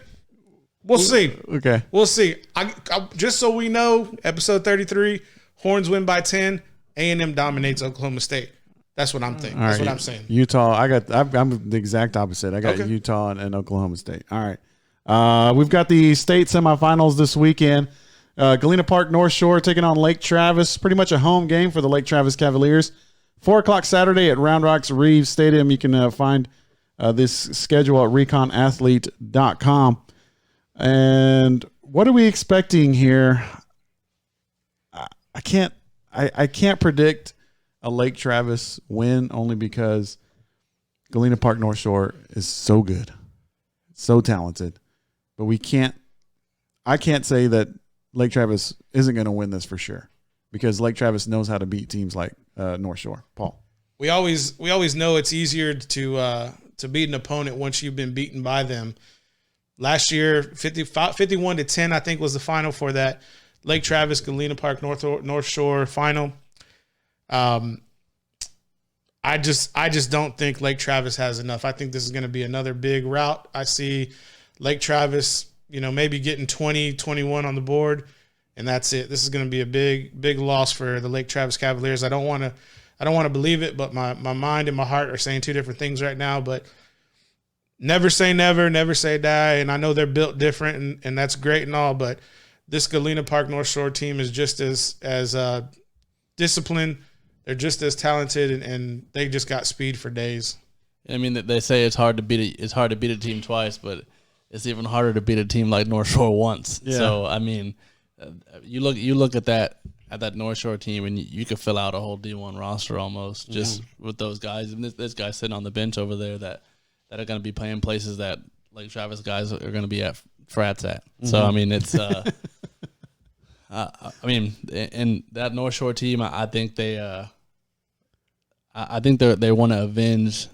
We'll see. Okay. We'll see. I just so we know, episode 33, Horns win by 10. A&M dominates Oklahoma State. That's what I'm thinking. That's what I'm saying. Utah. I'm the exact opposite. I got Utah and Oklahoma State. All right. We've got the state semifinals this weekend. Galena Park North Shore taking on Lake Travis. Pretty much a home game for the Lake Travis Cavaliers. 4:00 Saturday at Round Rock's Reeves Stadium. You can find this schedule at reconathlete.com. And what are we expecting here? I can't predict a Lake Travis win only because Galena Park North Shore is so good, so talented. But I can't say that Lake Travis isn't going to win this for sure because Lake Travis knows how to beat teams like North Shore. Paul. We always know it's easier to beat an opponent once you've been beaten by them. Last year, 51-10, I think, was the final for that Lake Travis Galena Park North Shore final. I just don't think Lake Travis has enough. I think this is going to be another big rout. I see Lake Travis, maybe getting 20, 21 on the board, and that's it. This is going to be a big loss for the Lake Travis Cavaliers. I don't want to believe it, but my mind and my heart are saying two different things right now. But never say never, never say die. And I know they're built different, and that's great and all. But this Galena Park North Shore team is just as disciplined. They're just as talented, and they just got speed for days. I mean, they say it's hard to beat a team twice, but it's even harder to beat a team like North Shore once. Yeah. So I mean, you look at that North Shore team, and you could fill out a whole D1 roster almost just with those guys. And this guy sitting on the bench over there that are going to be playing places that Lake Travis guys are going to be at frats at. So I mean, it's. And that North Shore team, I think they want to avenge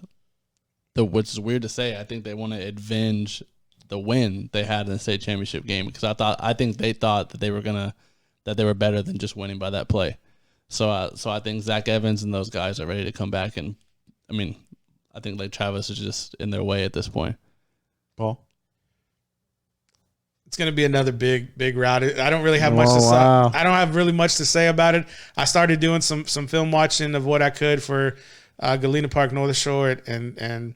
which is weird to say. I think they want to avenge the win they had in the state championship game because I think they thought that they were better than just winning by that play. So I think Zach Evans and those guys are ready to come back, and I mean, I think Lake Travis is just in their way at this point. Paul. It's going to be another big route. I don't really have much to say. I don't have really much to say about it. I started doing some film watching of what I could for Galena Park North Shore, and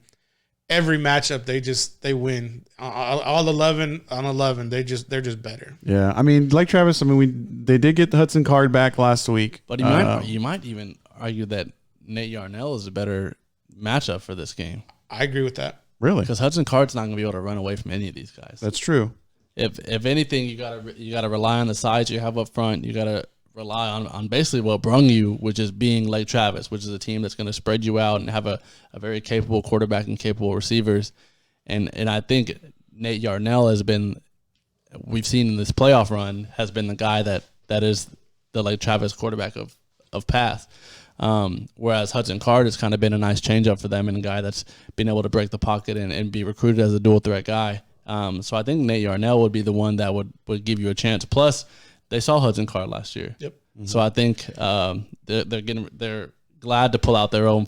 every matchup they win. All 11 on 11. They're just better. Yeah, I mean Lake Travis. I mean they did get the Hudson Card back last week, but you might even argue that Nate Yarnell is a better matchup for this game. I agree with that. Really, because Hudson Card's not going to be able to run away from any of these guys. That's true. If anything, you gotta rely on the size you have up front. You gotta rely on basically what brung you, which is being Lake Travis, which is a team that's going to spread you out and have a very capable quarterback and capable receivers. And I think Nate Yarnell we've seen in this playoff run, has been the guy that is the Lake Travis quarterback of pass. Whereas Hudson Card has kind of been a nice change-up for them and a guy that's been able to break the pocket and be recruited as a dual-threat guy. So I think Nate Yarnell would be the one that would give you a chance. Plus, they saw Hudson Card last year. Yep. Mm-hmm. So I think they're glad to pull out their own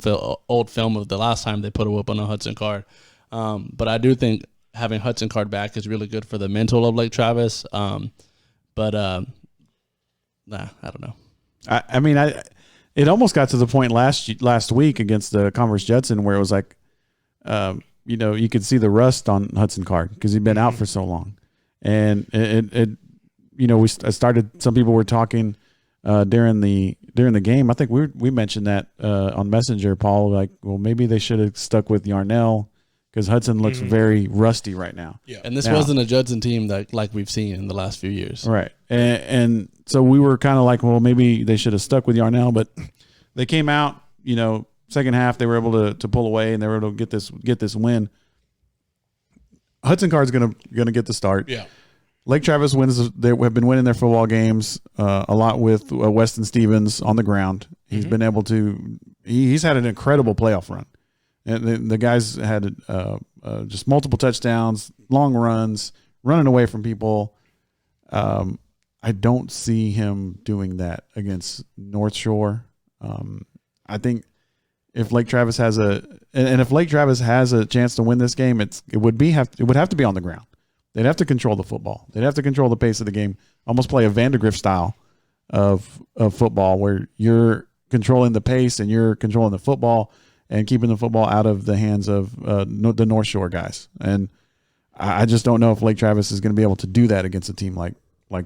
old film of the last time they put a whoop on a Hudson Card. But I do think having Hudson Card back is really good for the mental of Lake Travis. I don't know. I mean, it almost got to the point last week against the Converse Judson where it was like, you could see the rust on Hudson Card because he'd been out for so long. and some people were talking during the game. I think we mentioned that on Messenger, Paul. Like, well, maybe they should have stuck with Yarnell because Hudson looks very rusty right now. Yeah, and this wasn't a Judson team that like we've seen in the last few years, right? And so we were kind of like, well, maybe they should have stuck with Yarnell, but they came out. Second half they were able to pull away and they were able to get this win. Hudson Card's gonna get the start. Yeah. Lake Travis wins. They have been winning their football games a lot with Weston Stevens on the ground. He's been able to. He's had an incredible playoff run, and the guys had just multiple touchdowns, long runs, running away from people. I don't see him doing that against North Shore. I think if Lake Travis has if Lake Travis has a chance to win this game, it would have to be on the ground. They'd have to control the football. They'd have to control the pace of the game. Almost play a Vandergrift style of football where you're controlling the pace and you're controlling the football and keeping the football out of the hands of the North Shore guys. And I just don't know if Lake Travis is going to be able to do that against a team like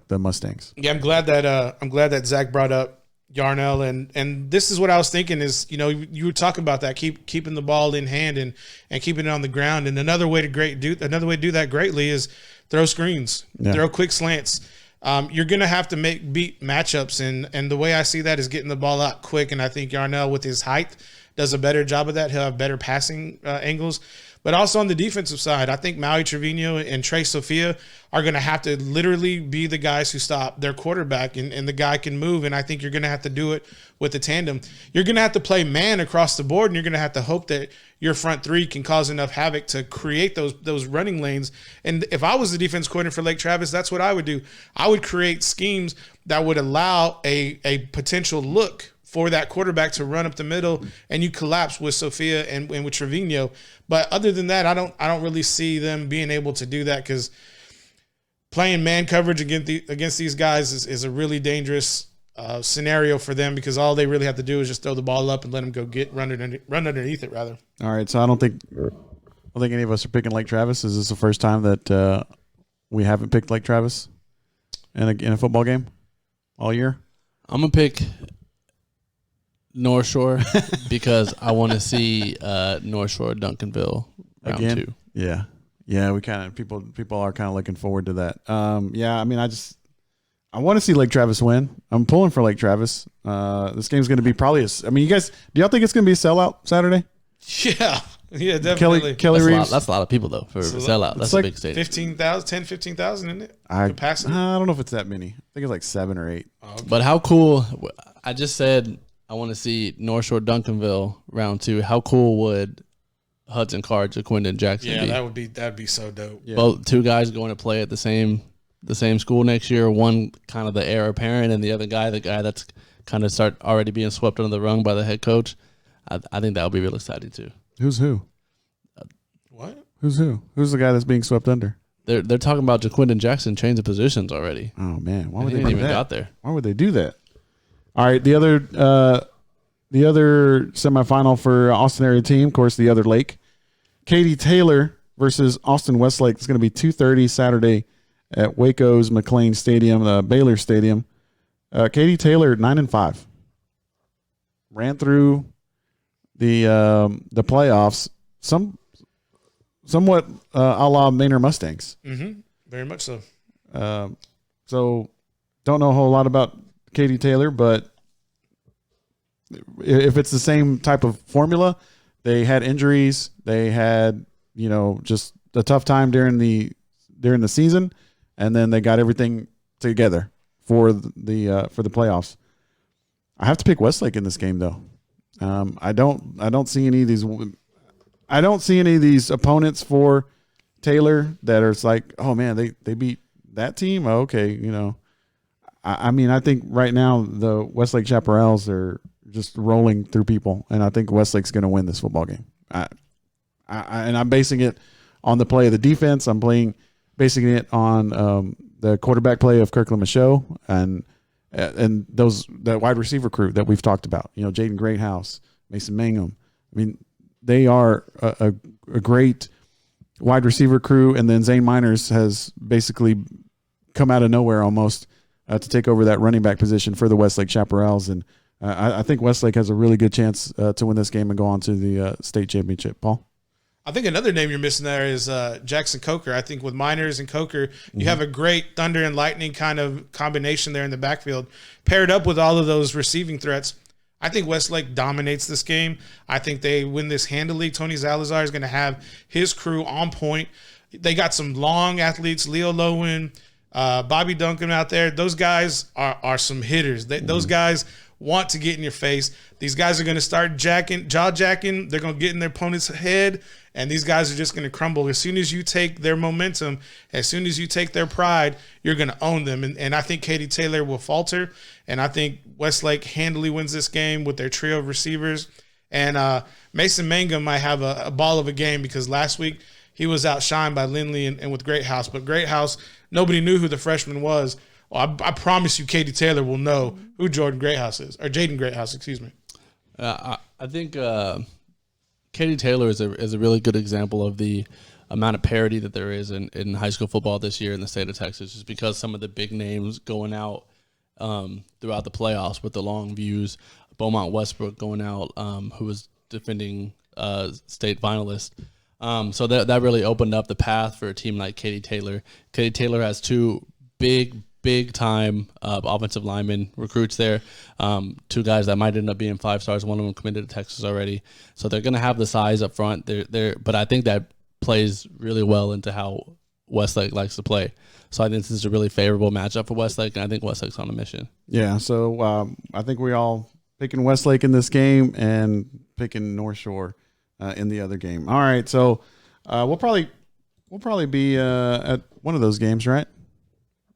the Mustangs. Yeah, I'm glad that Zach brought up Yarnell, and this is what I was thinking is, you were talking about that, keeping the ball in hand and keeping it on the ground. And another way to do that greatly is throw screens, throw quick slants. You're going to have to beat matchups, and the way I see that is getting the ball out quick. And I think Yarnell, with his height, does a better job of that. He'll have better passing angles. But also on the defensive side, I think Maui Trevino and Trey Sophia are going to have to literally be the guys who stop their quarterback, and the guy can move. And I think you're going to have to do it with the tandem. You're going to have to play man across the board, and you're going to have to hope that your front three can cause enough havoc to create those running lanes. And if I was the defense coordinator for Lake Travis, that's what I would do. I would create schemes that would allow a potential look for that quarterback to run up the middle, and you collapse with Sophia and with Trevino. But other than that, I don't really see them being able to do that, because playing man coverage against these guys is a really dangerous scenario for them, because all they really have to do is just throw the ball up and let them go run underneath it rather. All right, so I don't think any of us are picking Lake Travis. Is this the first time that we haven't picked Lake Travis in a football game all year? I'm gonna pick North Shore because I want to see North Shore Duncanville round again? 2. Yeah. We kind of people are kind of looking forward to that. Yeah. I mean, I want to see Lake Travis win. I'm pulling for Lake Travis. This game's going to be probably you guys, do y'all think it's going to be a sellout Saturday? Yeah, definitely. Kelly Reeves. That's a lot of people though for a sellout. That's a big stadium. 15,000, isn't it? Capacity. I don't know if it's that many. I think it's like 7 or 8. Oh, okay. But how cool! I just said I want to see North Shore Duncanville round 2. How cool would Hudson Card, Jaquindon Jackson be? Yeah, that'd be so dope. Yeah. Both two guys going to play at the same school next year. One kind of the heir apparent, and the other guy, the guy that's kind of already being swept under the rug by the head coach. I think that would be real exciting too. Who's who? What? Who's who? Who's the guy that's being swept under? They're talking about Jaquindon Jackson changing positions already. Oh man, why would He they ain't do even that? got there. Why would they do that? All right, the other semifinal for Austin area team, of course, the other Lake, Katie Taylor versus Austin Westlake. It's going to be 2:30 Saturday at Waco's McLean Stadium, Baylor Stadium. Katie Taylor 9-5, ran through the playoffs, somewhat a la Manor Mustangs. Mm-hmm. Very much so. So don't know a whole lot about Katie Taylor, but if it's the same type of formula, they had injuries, they had just a tough time during the season, and then they got everything together for the playoffs. I have to pick Westlake in this game though. I don't see any of these opponents for Taylor that are like, oh man, they beat that team. Oh, okay, I mean, I think right now the Westlake Chaparrals are just rolling through people, and I think Westlake's going to win this football game. And I'm basing it on the play of the defense. I'm basing it on the quarterback play of Kirkland Michaud and that wide receiver crew that we've talked about. Jaden Greathouse, Mason Mangum. I mean, they are a great wide receiver crew, and then Zane Miners has basically come out of nowhere almost to take over that running back position for the Westlake Chaparrals. And I think Westlake has a really good chance to win this game and go on to the state championship. Paul? I think another name you're missing there is Jackson Coker. I think with Miners and Coker, you have a great thunder and lightning kind of combination there in the backfield, paired up with all of those receiving threats. I think Westlake dominates this game. I think they win this handily. Tony Zalazar is going to have his crew on point. They got some long athletes, Leo Lowen, Bobby Duncan out there. Those guys are some hitters. Those guys want to get in your face. These guys are going to start jaw jacking. They're going to get in their opponent's head, and these guys are just going to crumble. As soon as you take their momentum, as soon as you take their pride, you're going to own them. And I think Katie Taylor will falter, and I think Westlake handily wins this game with their trio of receivers. And Mason Mangum might have a ball of a game because last week he was outshined by Lindley and with Greathouse. But Greathouse, nobody knew who the freshman was. Well, I promise you Katie Taylor will know who Jordan Greathouse is, or Jaden Greathouse, excuse me. I think Katie Taylor is a really good example of the amount of parity that there is in high school football this year in the state of Texas, just because some of the big names going out throughout the playoffs with the long views, Beaumont Westbrook going out, who was defending state finalist. So that really opened up the path for a team like Katie Taylor. Katie Taylor has two big time offensive lineman recruits there. Two guys that might end up being 5 stars. One of them committed to Texas already. So they're going to have the size up front. But I think that plays really well into how Westlake likes to play. So I think this is a really favorable matchup for Westlake, and I think Westlake's on a mission. Yeah, so I think we all picking Westlake in this game and picking North Shore in the other game. All right, so we'll probably be at one of those games, right?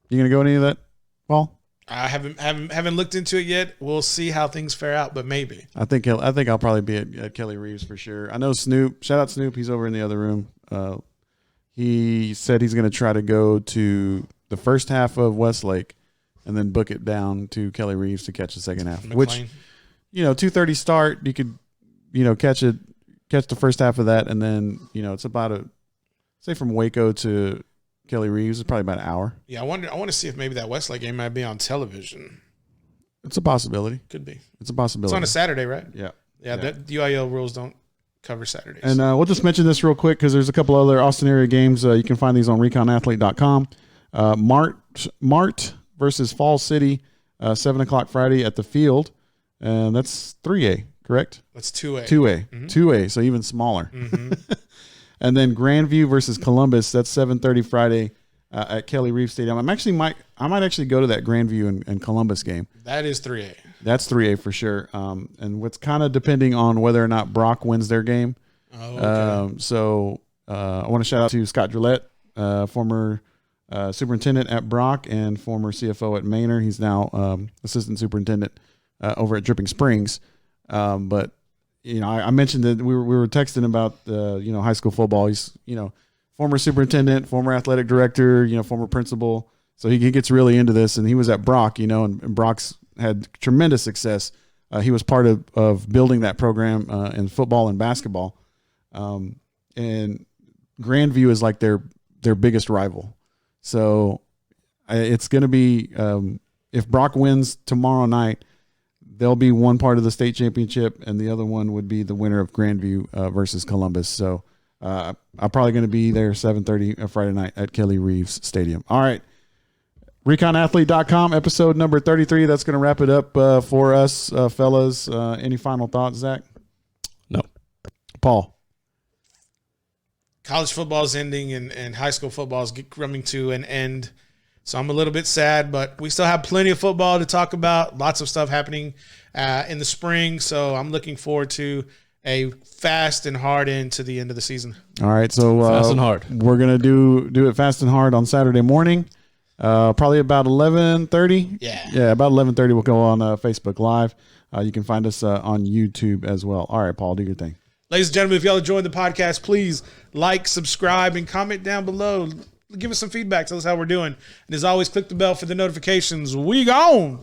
You gonna go any of that, Paul? I haven't looked into it yet. We'll see how things fare out, but maybe. I think I'll probably be at Kelly Reeves for sure. I know Snoop. Shout out Snoop. He's over in the other room. He said he's gonna try to go to the first half of Westlake, and then book it down to Kelly Reeves to catch the second half. McLean. Which, 2:30 start. You could, catch the first half of that, and then it's about say from Waco to Kelly Reeves is probably about an hour. Yeah, I want to see if maybe that Westlake game might be on television. It's a possibility. Could be. It's a possibility. It's on a Saturday, right? Yeah. Yeah. The UIL rules don't cover Saturdays. And we'll just mention this real quick because there's a couple other Austin area games. You can find these on reconathlete.com. Mart versus Fall City, 7 o'clock Friday at the field. And that's 3A, correct? That's 2A. 2A. Mm-hmm. 2A, so even smaller. Mm-hmm. And then Grandview versus Columbus. That's 7:30 Friday at Kelly Reeves Stadium. I might actually go to that Grandview and Columbus game. That is 3A. That's 3A for sure. And what's kind of depending on whether or not Brock wins their game. Oh, okay. So I want to shout out to Scott Gillette, former superintendent at Brock and former CFO at Meyer. He's now assistant superintendent over at Dripping Springs. But I mentioned that we were texting about high school football. He's former superintendent, former athletic director, former principal. So he gets really into this, and he was at Brock, and Brock's had tremendous success. He was part of building that program in football and basketball. And Grandview is like their biggest rival. So it's going to be if Brock wins tomorrow night, they'll be one part of the state championship, and the other one would be the winner of Grandview versus Columbus. So I'm probably going to be there 7:30 Friday night at Kelly Reeves Stadium. All right. ReconAthlete.com, episode number 33. That's going to wrap it up for us, fellas. Any final thoughts, Zach? No. Paul? College football is ending, and high school football is coming to an end. So I'm a little bit sad, but we still have plenty of football to talk about. Lots of stuff happening in the spring. So I'm looking forward to a fast and hard end to the end of the season. All right. So fast and hard. We're going to do it fast and hard on Saturday morning. Probably about 11:30. Yeah, about 11:30 we'll go on Facebook Live. You can find us on YouTube as well. All right, Paul, do your thing. Ladies and gentlemen, if y'all enjoyed the podcast, please like, subscribe, and comment down below. Give us some feedback. Tell us how we're doing. And as always, click the bell for the notifications. We gone.